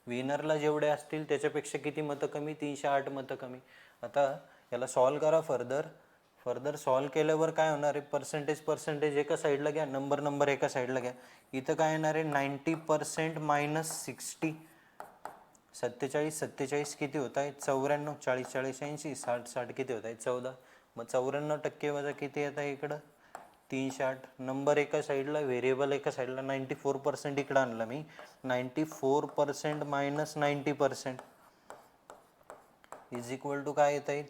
विनरला जेवढे असतील त्याच्यापेक्षा किती मतं कमी? 308 मतं कमी. आता याला सॉल्व करा फर्दर सॉल्व केल्यावर काय होणार आहे? पर्सेंटेज एका साईडला घ्या, नंबर एका साईडला घ्या. इथं काय येणार आहे? 90% - 60. 47 किती होत आहे? 94. 40 80. 60 किती होत आहे? 14. मग 94% वजा किती येत आहे इकडं? 308. नंबर एका साईडला, व्हेरिएबल एका साईडला. 94% इकडं आणलं मी. 94% - 90% इज इक्वल टू काय येत आहे?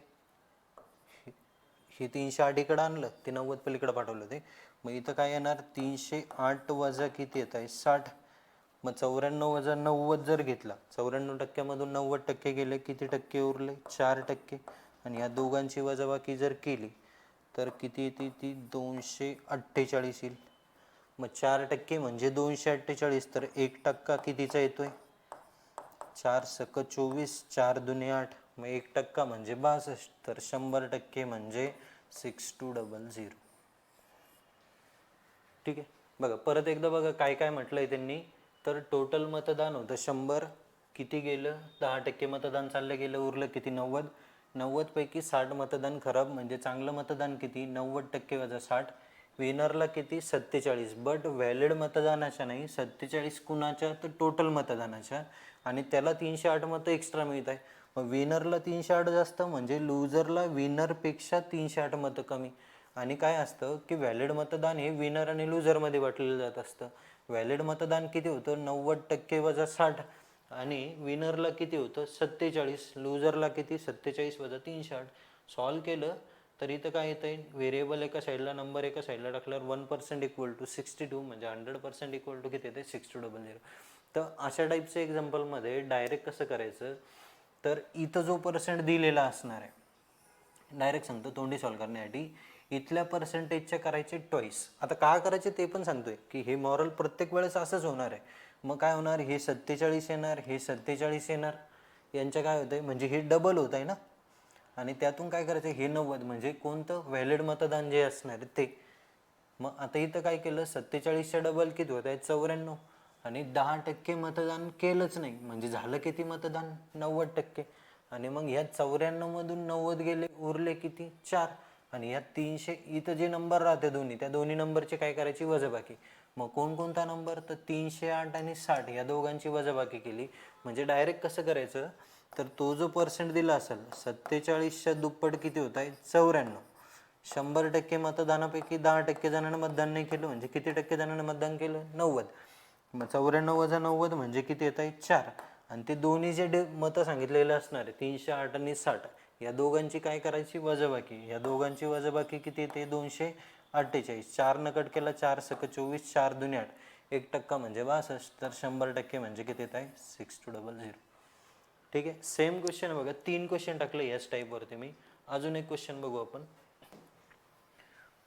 हे 308 इकडं आणलं, ते 90 पलीकडे पाठवलं ते. मग इथं काय येणार? 308 वजा किती येत आहे? 60. मग 94 वजा 90 जर घेतला, 94%मधून 90% गेले, किती टक्के उरले? 4%. आणि या दोघांची वजाबाकी जर केली तर किती येते? ती 248 येईल. मग 4% म्हणजे 248. तर 1% कितीचा येतोय? 4 सक 24, 4 दुने 8. मग 1% म्हणजे 62. तर 100% म्हणजे 6200. ठीक आहे. बघा परत एकदा बघा काय काय म्हटलंय त्यांनी. तर टोटल मतदान होतं 100. किती गेलं? 10% मतदान चाललं गेलं, उरलं किती? 90. 90 पैकी 60 मतदान खराब, म्हणजे चांगलं मतदान किती? 90% वजा 60. विनरला किती? 47. बट व्हॅलिड मतदानाच्या नाही, 47 कुणाच्या? तर टोटल मतदानाच्या. आणि त्याला 308 मतं एक्स्ट्रा मिळत आहे. मग विनरला 308 जास्त, म्हणजे लुजरला विनरपेक्षा 308 मतं कमी. आणि काय असतं की व्हॅलिड मतदान हे विनर आणि लुजरमध्ये वाटलेलं जात असतं. व्हॅलिड मतदान किती होतं? 90% वजा 60. आणि विनरला किती होतं? 47. लुजरला किती? 47 वजा 308. सॉल्व केलं तर इथं काय येतं आहे? व्हेरिएबल एका साईडला, नंबर एका साईडला टाकल्यावर 1% इक्वल टू 62, म्हणजे 100% इक्वल टू किती येते? 6200. तर अशा टाईपच्या एक्झाम्पलमध्ये डायरेक्ट कसं करायचं? तर इथं जो पर्सेंट दिलेला असणार आहे, डायरेक्ट सांगतो तोंडी सॉल्व करण्यासाठी, इथल्या पर्सेंटेजच्या करायचे ट्वाईस. आता काय करायचे ते पण सांगतोय की हे मॉरल प्रत्येक वेळेस असंच होणार आहे. मग काय होणार? हे 47 येणार, हे 47 येणार, यांच्या काय होतंय? म्हणजे हे डबल होत आहे ना. आणि त्यातून काय करायचं? हे 90, म्हणजे कोणतं? व्हॅलिड मतदान जे असणार ते. मग आता इथं काय केलं? 47च्या डबल किती होत आहे? 94. आणि 10% मतदान केलंच नाही, म्हणजे झालं किती मतदान? 90%. आणि मग ह्या 94 मधून 90 गेले, उरले किती? 4. आणि ह्या 300 इथं जे नंबर राहते दोन्ही, त्या दोन्ही नंबरची काय करायची? वजाबाकी. मग कोणकोणता नंबर? तर 308 आणि 60 या दोघांची वजाबाकी केली. म्हणजे डायरेक्ट कसं करायचं? तर तो जो पर्सेंट दिला असेल 47च्या दुप्पट किती होत आहे? 94. 100% मतदानापैकी 10% जणांना मतदान नाही केलं, म्हणजे किती टक्के जणांना मतदान केलं? 90. मग 94 वजा 90 म्हणजे किती येत आहे 4. आणि ते दोन्ही जे मतं सांगितलेले असणार आहे 308 आणि 60, या दोघांची काय करायची वजाबाकी. या दोघांची वजाबाकी किती येते 248. 4 न कट केला 4 सक 24, 4 दुने 8, 1% म्हणजे 62. तर 100% म्हणजे किती येत आहे 6200. ठीक आहे. सेम क्वेश्चन बघा, 3 क्वेश्चन टाकले याच टाईपवरती मी. अजून एक क्वेश्चन बघू आपण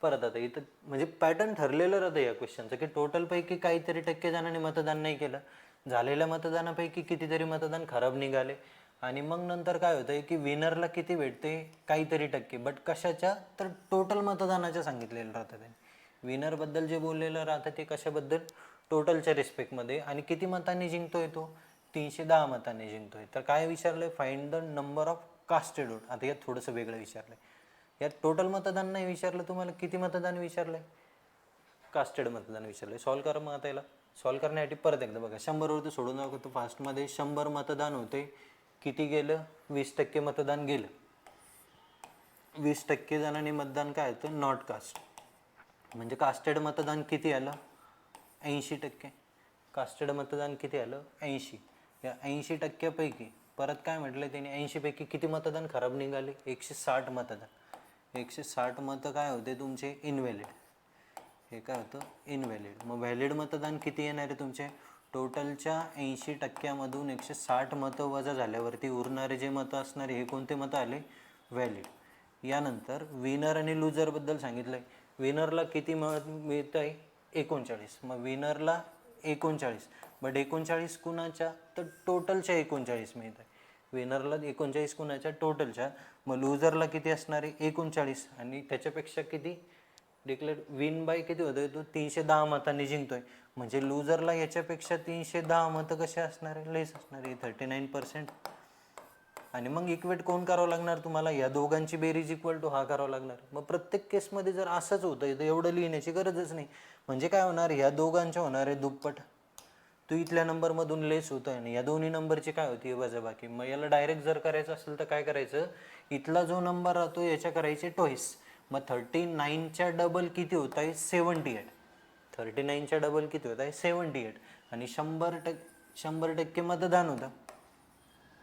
परत. आता इथं म्हणजे पॅटर्न ठरलेलं राहतं या क्वेश्चनचं की टोटलपैकी काहीतरी टक्के जणांनी मतदान नाही केलं, झालेल्या मतदानापैकी कितीतरी मतदान खराब निघाले, आणि मग नंतर काय होतंय की विनरला किती भेटते काहीतरी टक्के, बट कशाच्या, तर टोटल मतदानाच्या सांगितलेलं राहतं त्यांनी. विनरबद्दल जे बोललेलं राहतं ते कशाबद्दल, टोटलच्या रिस्पेक्टमध्ये. आणि किती मतांनी जिंकतोय तो 310 मतांनी जिंकतोय. तर काय विचारलंय, find the number of casted vote. आता यात थोडंसं वेगळं विचारलंय, यात टोटल मतदान नाही विचारलं तुम्हाला, किती मतदान विचारलंय, कास्टेड मतदान विचारलंय. सॉल्व करा. मग आता याला सॉल्व करण्यासाठी परत एकदा बघा, 100वरती सोडून जाऊ तो फास्टमध्ये. 100 मतदान होते, किती गेलं 20% मतदान गेलं. 20% जणांनी मतदान काय होतं नॉट कास्ट, म्हणजे कास्टेड मतदान किती आलं 80%. कास्टेड मतदान किती आलं 80. या 80%पैकी परत काय म्हटलं त्यांनी, 80पैकी किती मतदान खराब निघाले 160 मतदान. 160 मतं काय होते तुमचे इनव्हॅलिड. हे काय होतं इनव्हॅलिड. मग व्हॅलिड मतदान किती येणार आहे तुमचे, टोटलच्या 80%मधून 160 मतं वजा झाल्यावरती उरणारे जे मतं असणारे हे कोणते मतं आले, व्हॅलिड. यानंतर विनर आणि लुजरबद्दल सांगितलं आहे. विनरला किती मिळतं आहे 39. मग विनरला 39, बट 39 कुणाच्या, तर टोटलच्या 39 मिळत आहे. विनरला 39 कुणाच्या, टोटलच्या. मग लुजरला किती असणार आहे 39, आणि त्याच्यापेक्षा किती डिक्लेअर विन बाय किती होतोय तो 310 मतांनी जिंकतोय. म्हणजे लुजरला याच्यापेक्षा 310 मतं कसे असणार आहे, लेस असणार आहे 39%. आणि मग इक्वेट कोण करावं लागणार तुम्हाला, या दोघांची बेरीज इक्वल टू हा करावं लागणार. मग प्रत्येक केसमध्ये जर असंच होतं तर एवढं लिहिण्याची गरजच नाही. म्हणजे काय होणार, ह्या दोघांच्या होणार आहे दुप्पट, तू इथल्या नंबरमधून लेस होतोय आणि या दोन्ही नंबरची काय होती वजाबाकी. मग याला डायरेक्ट जर करायचं असेल तर काय करायचं, इथला जो नंबर राहतो याच्या करायचे टॉईस. मग 39च्या डबल किती होत आहे 78. 39च्या डबल किती होत आहे 78. आणि 100% मतदान होतं.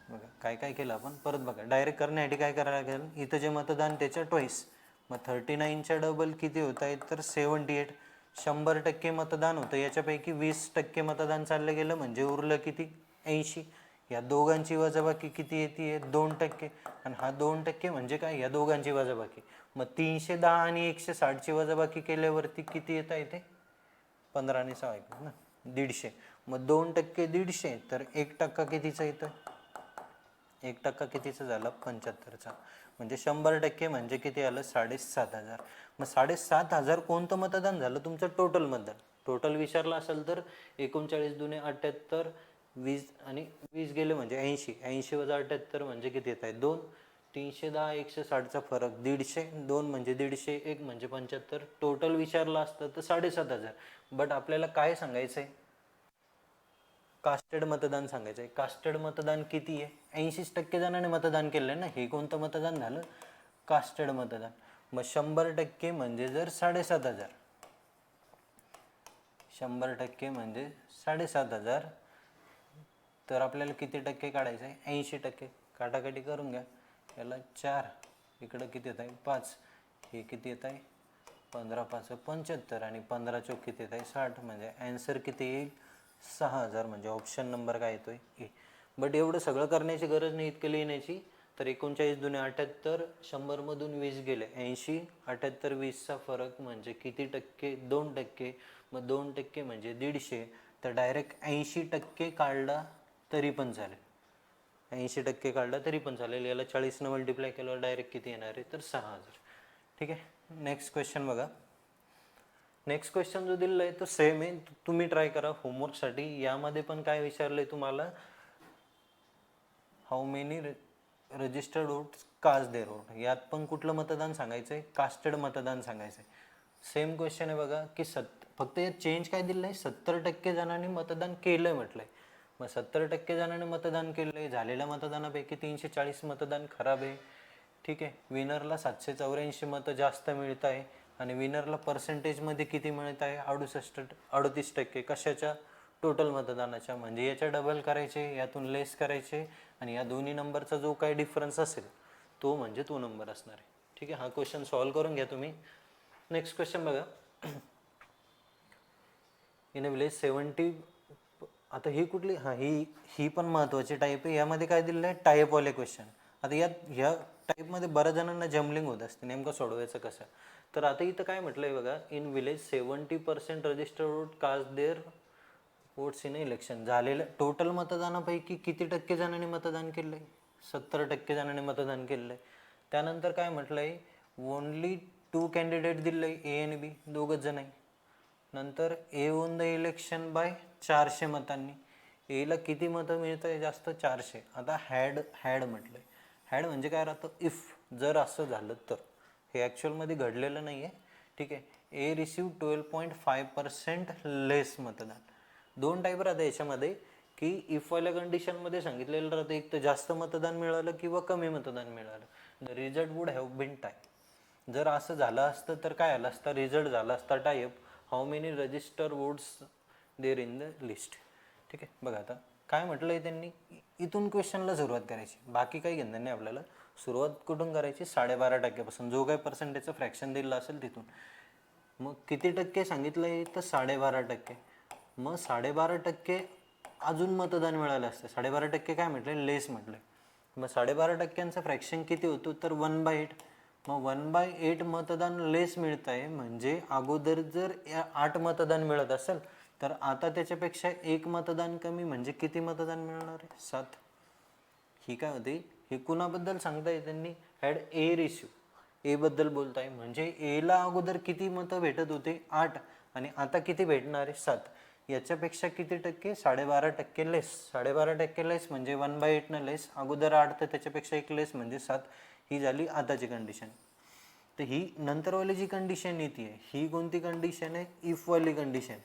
बघा काय काय केलं आपण, परत बघा डायरेक्ट करण्यासाठी काय करायला लागेल, इथं जे मतदान त्याच्या टॉईस. मग 39च्या डबल किती होत आहे तर 78. 100% मतदान होतं, याच्यापैकी 20% मतदान चाललं गेलं, म्हणजे उरलं किती 80. या दोघांची वजाबाकी किती येते 2%. आणि हा 2% म्हणजे काय, या दोघांची वजाबाकी. मग 310 आणि 160ची वजाबाकी केल्यावरती किती येत आहे ते 15 आणि 6 ना 150. मग 2% 150, तर 1% कितीचं येतं, 1% कितीचं झालं 75चा. म्हणजे 100% म्हणजे किती आलं 7500. मग 7500 कोणतं मतदान झालं तुमचं, टोटल मतदान. टोटल विचारलं असेल तर 39 दुने 78, 20 आणि 20 गेले म्हणजे 80. 80 वजा 78 म्हणजे किती येत आहे 2. 310 160चा फरक 150. 2 म्हणजे 150, 1 म्हणजे 75. टोटल विचारलं असतं तर 7500. बट आपल्याला काय सांगायचं आहे, कास्टेड मतदान सांगायचं आहे. कास्टेड मतदान किती आहे 80% जणांनी मतदान केलं ना, हे कोणतं मतदान झालं कास्टेड मतदान. मग 100% म्हणजे जर 7500, 100% म्हणजे 7500, तर आपल्याला किती टक्के काढायचं आहे 80%. काटाकाटी करून घ्या, याला 4, इकडं किती येत आहे 5, हे किती येत आहे 15 5 75, आणि 15 चौक किती येत आहे 60. म्हणजे ॲन्सर किती येईल 6000. म्हणजे ऑप्शन नंबर काय येतोय ए. बट एवढं सगळं करण्याची गरज नाही इतकं लिहिण्याची. तर 39 दुने 78, 100मधून 20 गेले 80, 78 20चा फरक म्हणजे किती टक्के 2%. मग 2% म्हणजे 150. तर डायरेक्ट 80% काढला तरी पण चालेल, 80% काढला तरी पण चालेल. याला 40ने मल्टिप्लाय केल्यावर डायरेक्ट किती येणार आहे तर 6000. ठीक आहे. नेक्स्ट क्वेश्चन बघा. नेक्स्ट क्वेश्चन जो दिलेला आहे तो सेम आहे, तुम्ही ट्राय करा होमवर्कसाठी. यामध्ये पण काय विचारलं आहे तुम्हाला, how many registered votes cast their vote. यात पण कुठलं मतदान सांगायचं आहे, कास्टेड मतदान सांगायचं आहे. सेम क्वेश्चन आहे बघा की फक्त यात चेंज काय दिलं आहे, 70% जणांनी मतदान केलं आहे म्हटलं आहे. मग 70% जणांनी मतदान केलं आहे, झालेल्या मतदानापैकी 340 मतदान खराब आहे. ठीक आहे. विनरला 784 मतं जास्त मिळत आहे, आणि विनरला पर्सेंटेजमध्ये किती मिळत आहे 38%. कशाच्या, टोटल मतदानाच्या, म्हणजे याच्या डबल करायचे, यातून लेस करायचे आणि या दोन्ही नंबरचा जो काही डिफरन्स असेल तो म्हणजे तो नंबर असणार आहे. ठीक आहे, हा क्वेश्चन सॉल्व्ह करून घ्या तुम्ही. नेक्स्ट क्वेश्चन बघा. इन विलेज 70, आता ही कुठली, हां ही पण महत्त्वाची टाईप आहे. यामध्ये काय दिलेलं आहे, टाईपवाले क्वेश्चन. आता ह्या टाईपमध्ये बऱ्याच जणांना जम्बलिंग होत असते, नेमकं सोडवायचं कसं. तर आता इथं काय म्हटलं आहे बघा, in village 70% register vote cast their votes in election. झालेलं टोटल मतदानापैकी किती टक्के जणांनी मतदान केलं आहे, 70% जणांनी मतदान केलं आहे. त्यानंतर काय म्हटलं आहे, ओनली 2 कॅन्डिडेट दिलं आहे, ए आणि बी, दोघंच जण आहे. नंतर ए ओन द इलेक्शन बाय 400 मतांनी. एला किती मतं मिळतं आहे, जास्त 400. आता हॅड म्हटलं आहे. हॅड म्हणजे काय राहतं, इफ जर असं झालं तर. हे ॲक्च्युअलमध्ये घडलेलं नाही आहे. ठीक आहे, ए रिसीव 12.5% लेस मतदान. दोन टाईप राहतं याच्यामध्ये, की इफवाल्या कंडिशनमध्ये सांगितलेलं राहतं एक तर जास्त मतदान मिळालं किंवा कमी मतदान मिळालं. The result would have been type. जर असं झालं असतं तर काय आलं असतं, रिझल्ट झाला असता type, how many register votes there in the list. ठीक आहे, बघा आता काय म्हटलं आहे त्यांनी, इथून क्वेश्चनला सुरुवात करायची, बाकी काही घेणं नाही आपल्याला. सुरुवात कुठून करायची, 12.5% जो काही पर्सेंटेजचं फ्रॅक्शन दिलं असेल तिथून. मग किती टक्के सांगितलं आहे, तर 12.5%. मग 12.5% अजून मतदान मिळालं असतं. 12.5% काय म्हटलं, लेस म्हटलं. मग 12.5%चं फ्रॅक्शन किती होतं, तर 1/8. मग 1/8 मतदान लेस मिळत आहे, म्हणजे अगोदर जर 8 मतदान मिळत असेल तर आता त्याच्यापेक्षा 1 मतदान कमी, म्हणजे किती मतदान मिळणार आहे, 7. ही काय होते, हे कुणाबद्दल सांगताय त्यांनी, हॅड ए रिसिव्ह, ए बद्दल बोलताय. म्हणजे एला अगोदर किती मतं भेटत होते, 8, आणि आता किती भेटणार आहे, 7. याच्यापेक्षा किती टक्के, 12.5% लेस. 12.5% लेस म्हणजे 1/8 लेस. अगोदर 8 तर त्याच्यापेक्षा 1 लेस म्हणजे 7. ही झाली आताची कंडिशन. तर ही नंतरवाली जी कंडिशन येते आहे, ही कोणती कंडिशन आहे, इफवाली कंडिशन.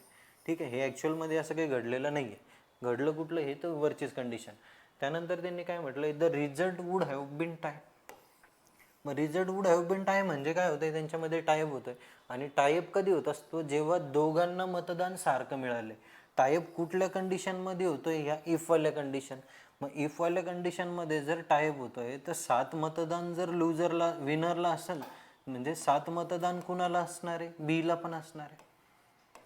ठीक आहे, हे ॲक्च्युअलमध्ये असं काही घडलेलं नाही आहे. घडलं कुठलं, हे तर वरचीच कंडिशन. त्यानंतर त्यांनी काय म्हटलं, the result would have been type. मग result would have been type म्हणजे काय होतं, त्यांच्यामध्ये टाईप होतं. आणि टाईप कधी होत असतो, जेव्हा दोघांना मतदान सारखं मिळाले. टाईप कुठल्या कंडिशनमध्ये होतोय, ह्या इफवाल्या कंडिशन. मग इफवाल्या कंडिशनमध्ये जर टाईप होतोय तर 7 मतदान जर लुजरला, विनरला असेल, म्हणजे 7 मतदान कुणाला असणार आहे, बीला पण असणार आहे.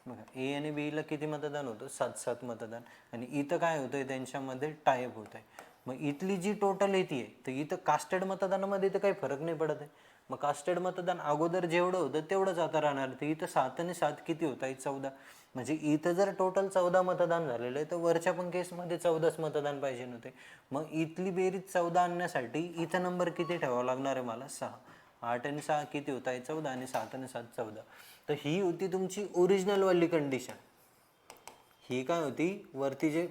बघा, ए आणि बीला किती मतदान होतं, 7 मतदान. आणि इथं काय होतंय, त्यांच्यामध्ये टाईप होत आहे. मग इथली जी टोटल येते आहे, तर इथं कास्टेड मतदानामध्ये तर काही फरक नाही पडत आहे. मग कास्टेड मतदान अगोदर जेवढं होतं तेवढंच आता राहणार. तर इथं 7 आणि 7 किती होत आहे, 14. म्हणजे इथं जर टोटल 14 मतदान झालेलं आहे, तर वरच्या पण केसमध्ये 14च मतदान पाहिजे नव्हते. मग इथली बेरीज 14 आणण्यासाठी इथं नंबर किती ठेवावा लागणार आहे मला, 6. 8 आणि 6 किती होत आहे, 14, आणि 7 आणि 7 14. तर ही होती तुमची ओरिजिनलवाली कंडिशन. ही काय होती, वरती जे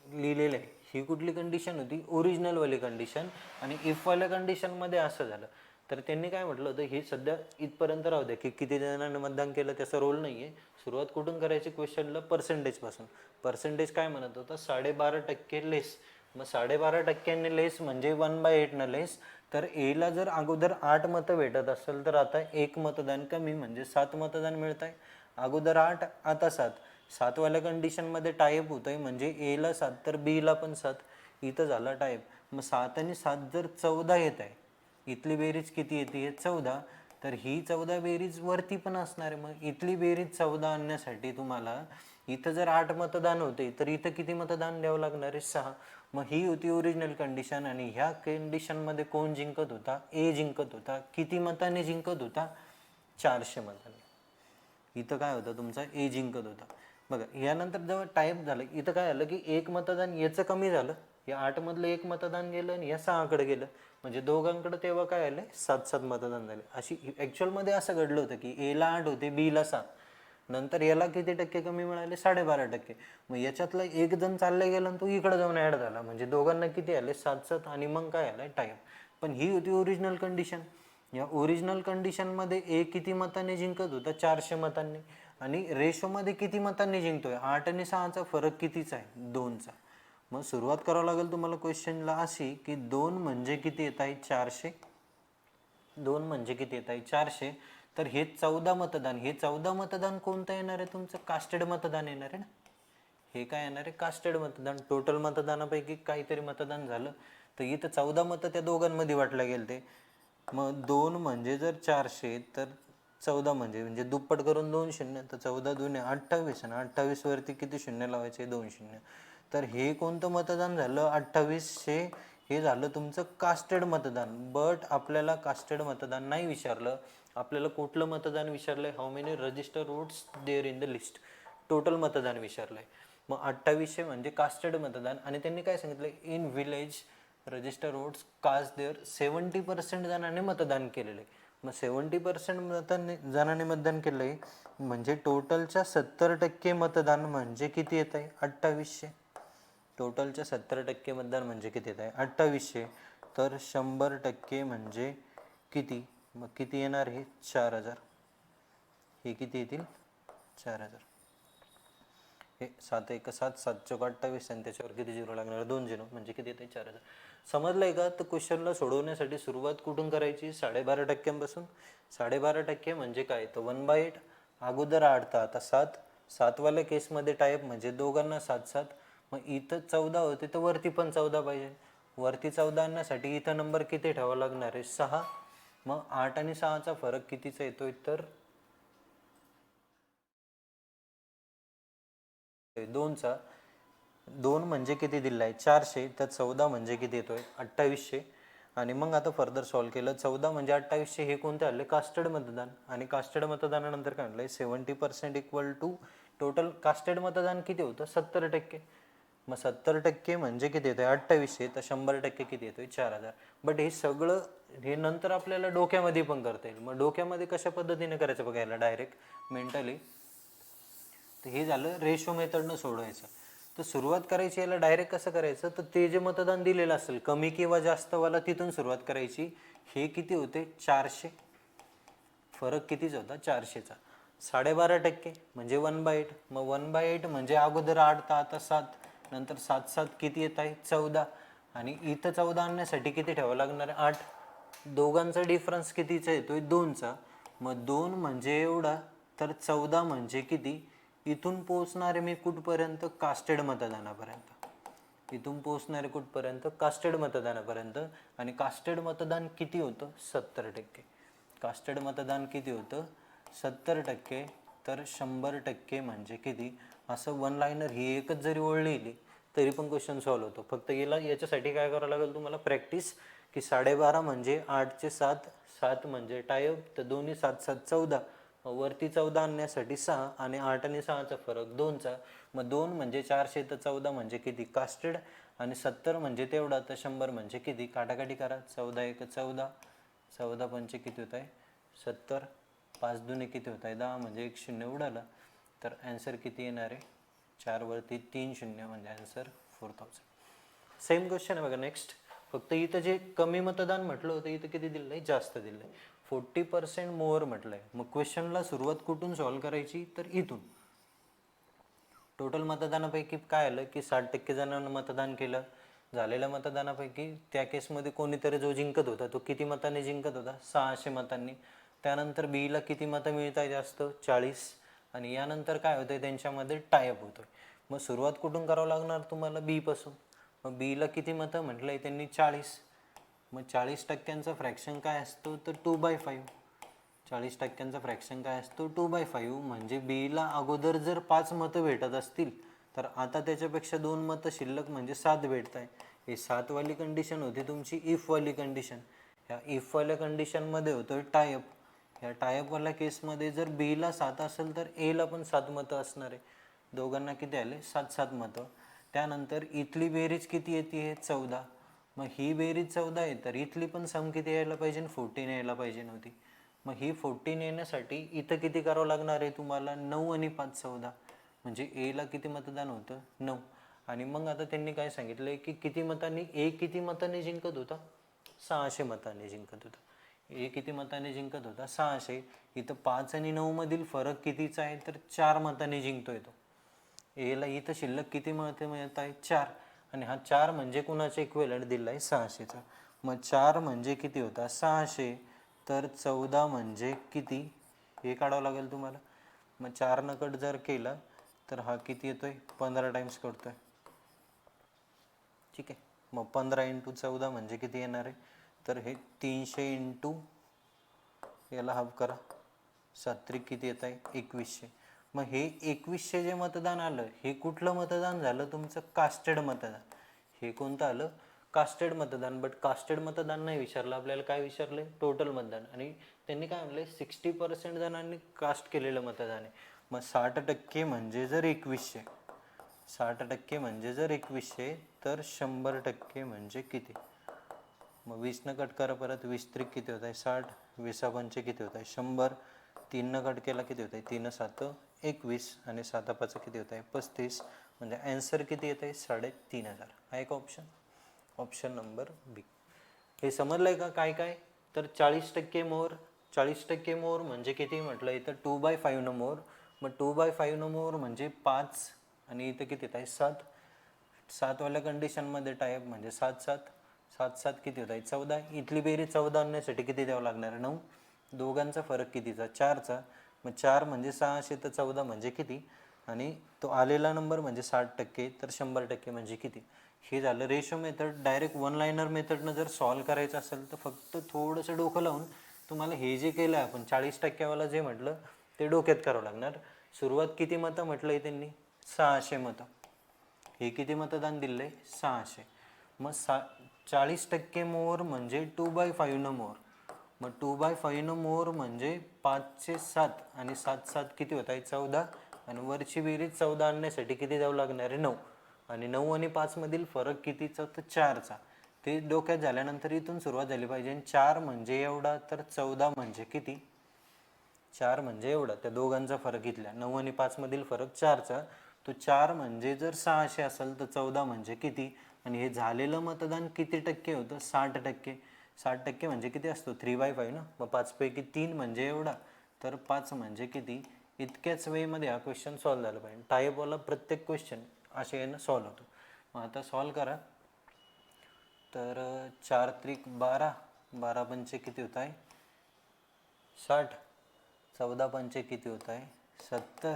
लिहिलेलं आहे, ही कुठली कंडिशन होती, ओरिजिनलवाली कंडिशन. आणि इफवाल्या कंडिशनमध्ये असं झालं. तर त्यांनी काय म्हटलं होतं, हे सध्या इथपर्यंत राहू द्या, की किती जणांनी मतदान केलं त्याचा रोल नाही आहे. सुरुवात कुठून करायची क्वेश्चनला, पर्सेंटेजपासून. पर्सेंटेज काय म्हणत होता, 12.5% लेस. मग 12.5%ने लेस म्हणजे 1/8 लेस. तर एला जर अगोदर 8 मतं भेटत असेल तर आता 1 मतदान कमी, म्हणजे 7 मतदान मिळत आहे. अगोदर 8, आता 7. 7वाल्या कंडिशनमध्ये टाईप होत आहे, म्हणजे एला 7 तर बीला पण 7. इथं झाला टाईप. मग 7 आणि 7 जर 14 येत आहे, इथली बेरीज किती येते, 14. तर ही 14 बेरीज वरती पण असणार आहे. मग इथली बेरीज 14 आणण्यासाठी तुम्हाला इथं जर 8 मतदान होते, तर इथं किती मतदान द्यावं लागणार आहे, 6. मग ही होती ओरिजिनल कंडिशन. आणि ह्या कंडिशनमध्ये कोण जिंकत होता, ए जिंकत होता. किती मताने जिंकत होता, 400 मताने. इथं काय होतं, तुमचा ए जिंकत होता. बघा, यानंतर जेव्हा टाईप झालं, इथं काय झालं, की 1 मतदान याचं कमी झालं. या 8 मधलं 1 मतदान गेलं आणि या 6कडे गेलं. म्हणजे दोघांकडे तेव्हा काय आलं, 7 मतदान झाले. अशी ॲक्च्युअलमध्ये असं घडलं होतं, की एला 8 होते, बीला 7. नंतर याला किती टक्के कमी मिळाले, 12.5%. मग याच्यातला एक जण चालला गेला आणि तो इकडे जाऊन ॲड झाला. म्हणजे दोघांना किती आले, 7. आणि मग काय आलं, टाईप. पण ही होती ओरिजिनल कंडिशन. या ओरिजिनल कंडिशनमध्ये ए किती मतांनी जिंकत होता, 400 मतांनी. आणि रेशोमध्ये किती मतांनी जिंकतोय, 8 आणि 6चा फरक कितीचा आहे, 2चा. मग सुरुवात करावं लागेल तुम्हाला क्वेश्चनला अशी, की 2 म्हणजे किती येत आहे, 400. 2 म्हणजे किती येत आहे, 400. तर हे 14 मतदान, हे 14 मतदान कोणतं येणार आहे, तुमचं कास्टेड मतदान येणार आहे ना. हे काय येणार आहे, कास्टेड मतदान. टोटल मतदानापैकी काहीतरी मतदान झालं, तर इथं 14 मतं त्या दोघांमध्ये वाटले गेले ते. मग 2 म्हणजे जर 400 तर 14 म्हणजे दुप्पट करून 2 शून्य, तर 14 2 28 आणि 28 वरती किती शून्य लावायचे, 2 शून्य. तर हे कोणतं मतदान झालं, 2800. हे झालं तुमचं कास्टेड मतदान. बट आपल्याला कास्टेड मतदान नाही विचारलं, आपल्याला कुठलं मतदान विचारलंय, how many register votes there in the list, total मतदान विचारलंय. मग 2800 म्हणजे कास्टेड मतदान. आणि त्यांनी काय सांगितलं, in village register votes cast their 70% जणांनी मतदान केलेलं आहे. मग 70% जणांनी मतदान केलं आहे म्हणजे टोटलच्या 70% मतदान म्हणजे किती येत आहे, 2800. टोटलच्या 70% मतदान म्हणजे किती येत आहे, 2800. तर 100% म्हणजे किती, मग किती येणार, हे 4000. हे किती येतील, 4000. हे 7 1 7 7 चौक 28 आणि त्याच्यावर किती झिरो लागणार, 2 झिरो, म्हणजे किती येते, 4000. समजलंय का? तर क्वेश्चनला सोडवण्यासाठी सुरुवात कुठून करायची, 12.5%पासून. 12.5% म्हणजे काय, तर 1/8. अगोदर 8 तर आता 7. 7वाल्या केसमध्ये टाईप म्हणजे दोघांना 7 7. मग इथं 14 होते तर वरती पण 14 पाहिजे. वरती 14 आणण्यासाठी इथं नंबर किती ठेवावा लागणार आहे, 6. मग 8 आणि 6चा फरक कितीचा येतोय, तर 2चा. 2 म्हणजे किती दिला आहे, 400. तर 14 म्हणजे किती येतोय, 2800. आणि मग आता फर्दर सॉल्व्ह केलं, 14 म्हणजे 2800 हे कोणते आले, कास्टेड मतदान. आणि कास्टेड मतदानानंतर काय म्हणलंय, 70% इक्वल टू टोटल कास्टेड मतदान किती होतं, 70%. मग 70% म्हणजे किती येतोय, 2800. तर 100% किती येतोय, 4000. बट हे सगळं हे नंतर आपल्याला डोक्यामध्ये पण करता येईल. मग डोक्यामध्ये कशा पद्धतीने करायचं बघायला, डायरेक्ट मेंटली. तर हे झालं रेशो मेथडनं सोडवायचं. तर सुरुवात करायची याला डायरेक्ट कसं करायचं, तर ते जे मतदान दिलेलं असेल कमी किंवा जास्तवाला तिथून सुरुवात करायची. हे किती होते, 400. फरक कितीचा होता, 400चा. 12.5% म्हणजे 1/8. मग 1/8 म्हणजे अगोदर 8 तर आता 7, नंतर 7 7 किती येत आहे, 14. आणि इथं 14 आणण्यासाठी किती ठेवावं लागणार आहे, 8. दोघांचा डिफरन्स कितीचा येतोय, 2चा. मग 2 म्हणजे एवढा, तर 14 म्हणजे किती, इथून पोहोचणारे मी कुठपर्यंत, कास्टेड मतदानापर्यंत. इथून पोहोचणारे कुठपर्यंत, कास्टेड मतदानापर्यंत. आणि कास्टेड मतदान किती होतं, 70%. कास्टेड मतदान किती होतं, 70%. तर 100% म्हणजे किती, असं वन लाईनर ही एकच जरी ओळ लिहिली तरी पण क्वेश्चन सॉल्व्ह होतो. फक्त याच्यासाठी काय करावं लागेल तुम्हाला, प्रॅक्टिस. की 12.5 म्हणजे 8चे 7, 7 म्हणजे टायप, तर दोन्ही 7 7 14. वरती 14 आणण्यासाठी 6 आणि 8 आणि 6चा फरक 2चा. मग 2 म्हणजे 400 तर 14 म्हणजे किती, कास्टेड. आणि 70 म्हणजे तेवढा, तर 100 म्हणजे किती, काटाकाटी करा. 14 1 14, 14 पंचे किती होत आहे, 70. 5 दुने किती होत आहे, 10, म्हणजे 1 शून्य उडाला. तर ॲन्सर किती येणार आहे, 4 वरती 3 शून्य म्हणजे ॲन्सर 4000. सेम क्वेश्चन आहे बघा नेक्स्ट. फक्त इथं जे कमी मतदान म्हटलं होतं, इथं किती दिलं आहे, जास्त दिलं आहे, 40% मोर म्हटलं आहे. मग क्वेश्चनला सुरुवात कुठून सॉल्व्ह करायची, तर इथून. टोटल मतदानापैकी काय आलं, की 60% जणांना मतदान केलं. झालेल्या मतदानापैकी त्या केसमध्ये कोणीतरी जो जिंकत होता तो किती मतांनी जिंकत होता, 600 मतांनी. त्यानंतर बीला किती मतं मिळत आहे, जास्त, 40. आणि यानंतर काय होतंय, त्यांच्यामध्ये टायअप होतोय. मग सुरुवात कुठून करावं लागणार तुम्हाला, बी पासून. मग बीला किती मतं म्हटलंय त्यांनी, 40. मग 40%चा फ्रॅक्शन काय असतो, तर 2/5. 40%चा फ्रॅक्शन काय असतो, 2/5. म्हणजे बीला अगोदर जर 5 मतं भेटत असतील तर आता त्याच्यापेक्षा 2 मतं शिल्लक म्हणजे 7 भेटत आहे. ही 7वाली कंडिशन होती तुमची इफवाली कंडिशन. ह्या इफवाल्या कंडिशनमध्ये होतोय टायअप. ह्या टायअपवाल्या केसमध्ये जर बीला 7 असेल तर एला पण 7 मतं असणार आहे. दोघांना किती आले, 7 7 मतं. त्यानंतर इथली बेरीज किती येते, हे 14. मग ही बेरीज 14 आहे तर इथली पण सम किती यायला पाहिजे, 14 यायला पाहिजे नव्हती. मग ही 14 येण्यासाठी इथं किती करावं लागणार आहे तुम्हाला, 9 आणि 5 14. म्हणजे एला किती मतदान होतं, 9. आणि मग आता त्यांनी काय सांगितलं आहे, की किती मतांनी, ए किती मतांनी जिंकत होता, 600 मतांनी जिंकत होता. ए किती मतांनी जिंकत होता, 600. इथं 5 आणि 9 मधील फरक कितीचा आहे, तर 4 मतांनी जिंकतोय तो. एला इथं शिल्लक किती मतं मिळत आहे, 4. आणि हा 4 म्हणजे कुणाचा इक्विव्हॅलंट दिला आहे, 600चा. मग 4 म्हणजे किती होता, 600. तर 14 म्हणजे किती, हे काढावं लागेल तुम्हाला. मग 4 न कट जर केलं तर हा किती येतोय 15 टाइम्स करतोय. ठीक आहे. मग 15 × 14 म्हणजे किती येणार आहे, तर हे 300 इंटू याला हाफ करा, 7 किती येत आहे 2100. मग हे 2100 जे मतदान आलं हे कुठलं मतदान झालं तुमचं, कास्टेड मतदान. हे कोणतं आलं, कास्टेड मतदान. बट कास्टेड मतदान नाही विचारलं आपल्याला, काय विचारले, टोटल मतदान. आणि त्यांनी काय म्हणले 60% जणांनी कास्ट केलेलं मतदान आहे. मग 60% म्हणजे जर 2100, 60% म्हणजे जर 2100, तर 100% म्हणजे किती. मग 20 कट करा परत, 20 त्रिक किती होत आहे 60, 20 पंचे किती होत आहे 100, 3 कट केला किती होत आहे 3 7 21 आणि 7 5 किती होत आहे 35. म्हणजे ॲन्सर किती येत आहे 3500. हा एक ऑप्शन, ऑप्शन नंबर बी. हे समजलं आहे का काय काय. तर 40% मोर, 40% मोर म्हणजे किती म्हटलं, इथं 2/5 न मोर. मग 2/5 न मोर म्हणजे 5 आणि इथं किती येत आहे 7. 7वाल्या कंडिशनमध्ये टाईप म्हणजे 7 7 7 7 किती होत आहे 14. इथली बेरीज 14 आणण्यासाठी किती द्यावं लागणार आहे 9. दोघांचा फरक कितीचा 4चा. मग 4 म्हणजे 600 तर 14 म्हणजे किती, आणि तो आलेला नंबर म्हणजे 60%, तर 100% म्हणजे किती. हे झालं ratio method. Direct one liner मेथडनं जर सॉल्व करायचं असेल तर फक्त थोडंसं डोकं लावून तुम्हाला हे जे केलं आपण 40%वाला जे म्हटलं ते डोक्यात करावं लागणार. सुरुवात किती मतं म्हटलं आहे त्यांनी, 600 मतं. हे किती मतदान दिलं आहे 600. मग 40% मोर म्हणजे 2/5 न मोर. मग 2/5 न मोर म्हणजे 5चे 7 आणि 7 7 किती होत आहे 14, आणि वरची बेरीज 14 आणण्यासाठी किती द्यावं लागणार आहे 9. आणि 9 आणि 5 मधील फरक कितीचा, तर 4चा. ते डोक्यात झाल्यानंतर इथून सुरुवात झाली पाहिजे. 4 म्हणजे एवढा, तर 14 म्हणजे किती, 4 म्हणजे एवढा. त्या दोघांचा फरक इथल्या 9 आणि 5 मधील फरक 4चा. तो 4 म्हणजे जर 600 असेल तर 14 म्हणजे किती. आणि हे झालेलं मतदान किती टक्के होतं, 60%. 60% म्हणजे किती असतो 3/5 ना. मग 5 पैकी 3 म्हणजे एवढा, तर 5 म्हणजे किती. इतक्याच वेळेमध्ये हा क्वेश्चन सॉल्व झाला पाहिजे. टाईपवाला प्रत्येक क्वेश्चन असे यानं सॉल्व होतो. मग आता सॉल्व करा. तर 4 त्रिक 12, 12 पंचे किती होत आहे 60, 14 पंचे किती होत आहे 70,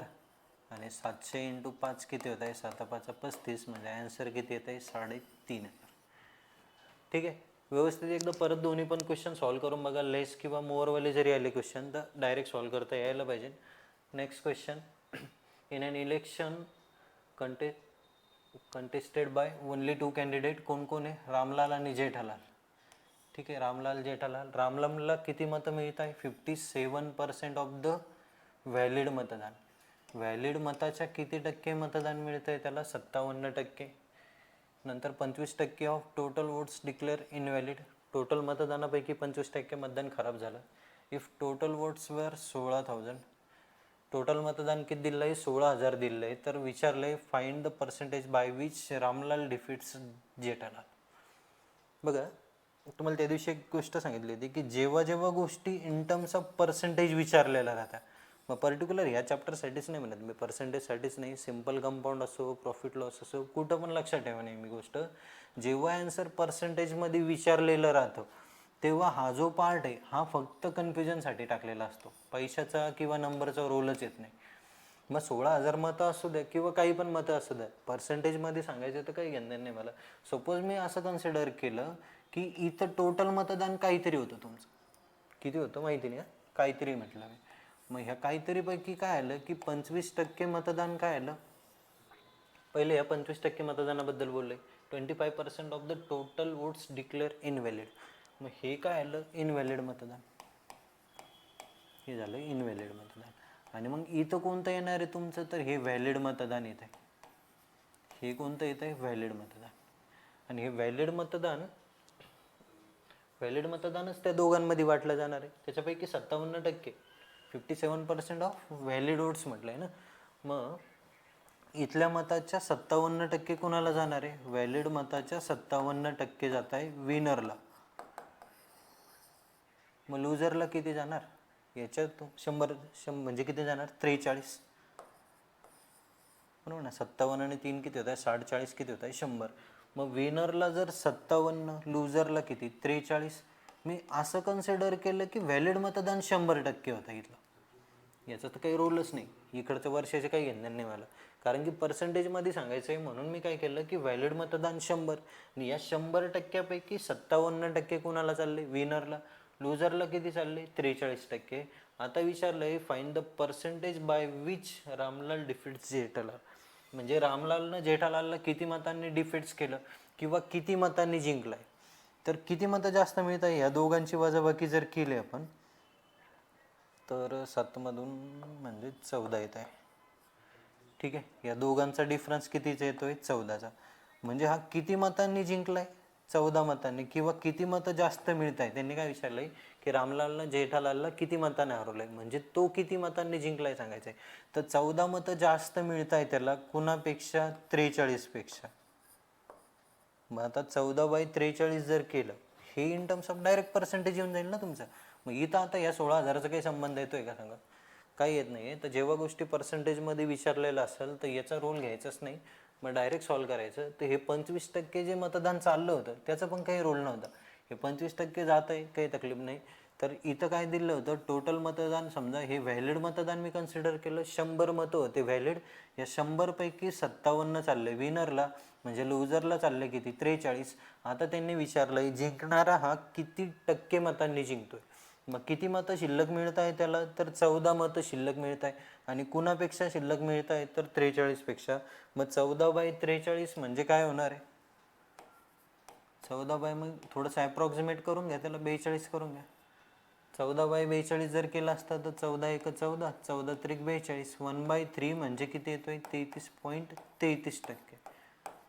आणि 700 × 5 किती होत आहे 7 5 35. म्हणजे ॲन्सर किती येत आहे 3500. ठीक आहे. व्यवस्थित एकदा परत दोन्ही पण क्वेश्चन सॉल्व करून बघा. लेस किंवा मोरवाले जरी आले क्वेश्चन तर डायरेक्ट सॉल्व करता यायला पाहिजे. Next question, in an election contested by only 2 candidate. कोण कोण आहे, रामलाल आणि जेठालाल. ठीक आहे, रामलाल जेठालाल. रामलालला किती मतं मिळत आहे 57% ऑफ द व्हॅलिड मतदान. व्हॅलिड मताच्या किती टक्के मतदान मिळतं आहे त्याला, 57%. नंतर 25% of total votes declare invalid. Total मतदानापैकी 25% मतदान खराब झालं. इफ टोटल वोट्स वर 16,000, टोटल मतदान किती दिलं आहे 16,000 दिलं आहे. तर विचारलं आहे find the percentage by which Ramlal defeats Jethalal. बघा, तुम्हाला त्या दिवशी एक गोष्ट सांगितली होती की जेव्हा जेव्हा गोष्टी इन टर्म्स ऑफ पर्सेंटेज विचारलेल्या राहतात, मग पर्टिक्युलर ह्या चॅप्टरसाठीच नाही म्हणत मी, पर्सेंटेजसाठीच नाही, सिम्पल कंपाऊंड असो, प्रॉफिट लॉस असो, कुठं पण लक्षात ठेवा नेहमी गोष्ट, जेव्हा ॲन्सर पर्सेंटेजमध्ये विचारलेलं राहतं तेव्हा हा जो पार्ट आहे हा फक्त कन्फ्युजनसाठी टाकलेला असतो. पैशाचा किंवा नंबरचा रोलच येत नाही. मग 16,000 मतं असू द्या किंवा काही पण मतं असू द्या, पर्सेंटेजमध्ये सांगायचं तर काही घेणं नाही मला. सपोज मी असं कन्सिडर केलं की इथं टोटल मतदान काहीतरी होतं तुमचं, किती होतं माहिती नाही, काहीतरी म्हटलं मी. मग ह्या काहीतरीपैकी काय आलं की 25% मतदान काय आलं, पहिले या 25% मतदानाबद्दल बोलले. 25% of the total votes declare invalid. मग हे काय आलं, इनव्हॅलिड मतदान. हे झालं इनव्हॅलिड मतदान. आणि मग इथं कोणतं येणार आहे तुमचं, तर हे व्हॅलिड मतदान येत आहे. हे कोणतं येत आहे, व्हॅलिड मतदान. आणि हे व्हॅलिड मतदानच त्या दोघांमध्ये वाटलं जाणार आहे. त्याच्यापैकी 57%, 57% ऑफ व्हॅलिड वोट्स म्हटलं आहे ना. मग इथल्या मताच्या 57% कोणाला जाणार आहे, व्हॅलिड मताच्या 57% जात आहे विनरला. मग लुजरला किती जाणार, याच्यात 100 म्हणजे किती जाणार 43. बरोबर ना. 57 आणि 3 किती होत आहे 47, किती होत आहे 100. मग विनरला जर 57, लुजरला किती 43. मी असं कन्सिडर केलं की व्हॅलिड मतदान 100% होतं इथलं. याचा तर काही रोलच नाही, इकडचं वर्षाचे काही घेणं नाही मला. कारण की पर्सेंटेजमध्ये सांगायचं आहे म्हणून मी काय केलं की व्हॅलिड मतदान 100 आणि या 100% 57% कुणाला चालले, विनरला. लुजरला किती चालले, 43%. आता विचारलंय find the percentage by which Ramlal defeats Jethalal. म्हणजे रामलालनं जेठालालला किती मतांनी डिफीट्स केलं किंवा किती मतांनी जिंकलाय. तर किती मतं जास्त मिळत आहे या दोघांची वजाबाकी जर केली आपण तर 7मधून म्हणजे 14 येत आहे. ठीक आहे, या दोघांचा डिफरन्स कितीचा येतोय, 14चा. म्हणजे हा किती मतांनी जिंकलाय, 14 मतांनी. किंवा किती मतं जास्त मिळत आहे, त्यांनी काय विचारलंय की रामलालनं जेठालालला किती मतांनी हरवलंय, म्हणजे तो किती मतांनी जिंकलाय सांगायचंय. तर 14 मतं जास्त मिळत आहे त्याला कुणापेक्षा, 43पेक्षा. मग आता 14/43 जर केलं, हे in terms of direct percentage येऊन जाईल ना तुमचं. मग इथं आता या 16,000चा काही संबंध येतोय का सांगा, काही येत नाही. तर जेव्हा गोष्टी पर्सेंटेजमध्ये विचारलेलं असेल तर याचा रोल घ्यायचाच नाही, मग डायरेक्ट सॉल्व करायचं. तर हे 25% जे मतदान चाललं होतं त्याचा पण काही रोल नव्हता. हे 25% जात आहे, काही तकलीफ नाही. तर इथं काय दिलं होतं, टोटल मतदान समजा हे व्हॅलिड मतदान मी कन्सिडर केलं, 100 मतं होते व्हॅलिड. या 100पैकी 57 चालले विनरला, म्हणजे लुजरला चालले किती, 43. आता त्यांनी विचारलंय जिंकणारा हा किती टक्के मतांनी जिंकतोय. मग किती मतं शिल्लक मिळत आहे त्याला, तर 14 मतं शिल्लक मिळत आहे. आणि कुणापेक्षा शिल्लक मिळत आहे, तर 43पेक्षा. मग 14/43 म्हणजे काय होणार आहे, 14 मग थोडंसं ॲप्रॉक्सिमेट करून घ्या त्याला, 42 करून घ्या. 14/42 जर केलं असतं तर 14×1 14, 14×3 42, 1/3 म्हणजे किती येतोय, 33.33%.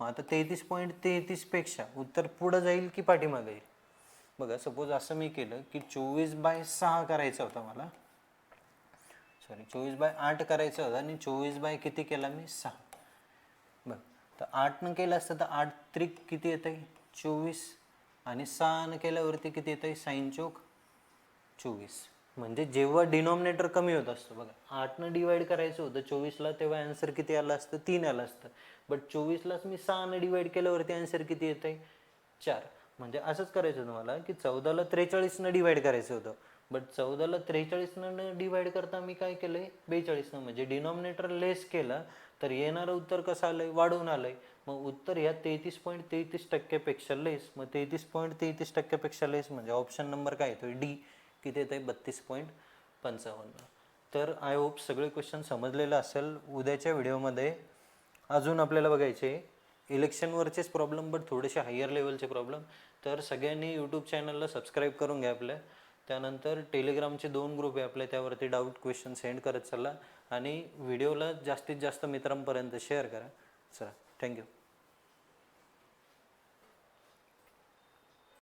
मग आता 33.33पेक्षा उत्तर पुढं जाईल की पाठीमागे येईल. बघा सपोज असं मी केलं की 24/6 करायचं होतं मला, सॉरी 24/8 करायचं होतं आणि 24 किती केला मी, 6. बघ, तर 8 केलं असतं तर 8 त्रिक किती येत आहे, 24. आणि 6 केल्यावरती किती येत आहे, 6×4 = 24. म्हणजे जेव्हा डिनॉमिनेटर कमी होत असतो, बघा 8 डिवाइड करायचं होतं 24ला, तेव्हा आन्सर किती आलं असतं, 3 आलं असतं. बट 24लाच मी 6 डिवाइड केल्यावरती आन्सर किती येत आहे, 4. म्हणजे असंच करायचं तुम्हाला की 14ला 43 डिवाइड करायचं होतं, बट 14ला 43 डिवाइड करता मी काय केलंय, 42. म्हणजे डिनॉमिनेटर लेस केला तर येणारं उत्तर कसं आलंय, वाढून आलंय. मग उत्तर ह्या 33.33%पेक्षा लेस. मग 33.33%पेक्षा लेस म्हणजे ऑप्शन नंबर काय येतोय, डी. किती येत आहे, 32.55. तर आय होप सगळे क्वेश्चन समजलेलं असेल. उद्याच्या व्हिडिओमध्ये अजून आपल्याला बघायचे इलेक्शनवरचेच प्रॉब्लेम, बट थोडेसे हायर लेवलचे प्रॉब्लेम. तर सगळ्यांनी यूट्यूब चॅनलला सबस्क्राईब करून घ्या आपल्या. त्यानंतर टेलिग्रामचे 2 ग्रुप आहे आपले, त्यावरती डाऊट क्वेश्चन सेंड करत चला आणि व्हिडिओला जास्तीत जास्त मित्रांपर्यंत शेअर करा. चला, थँक्यू.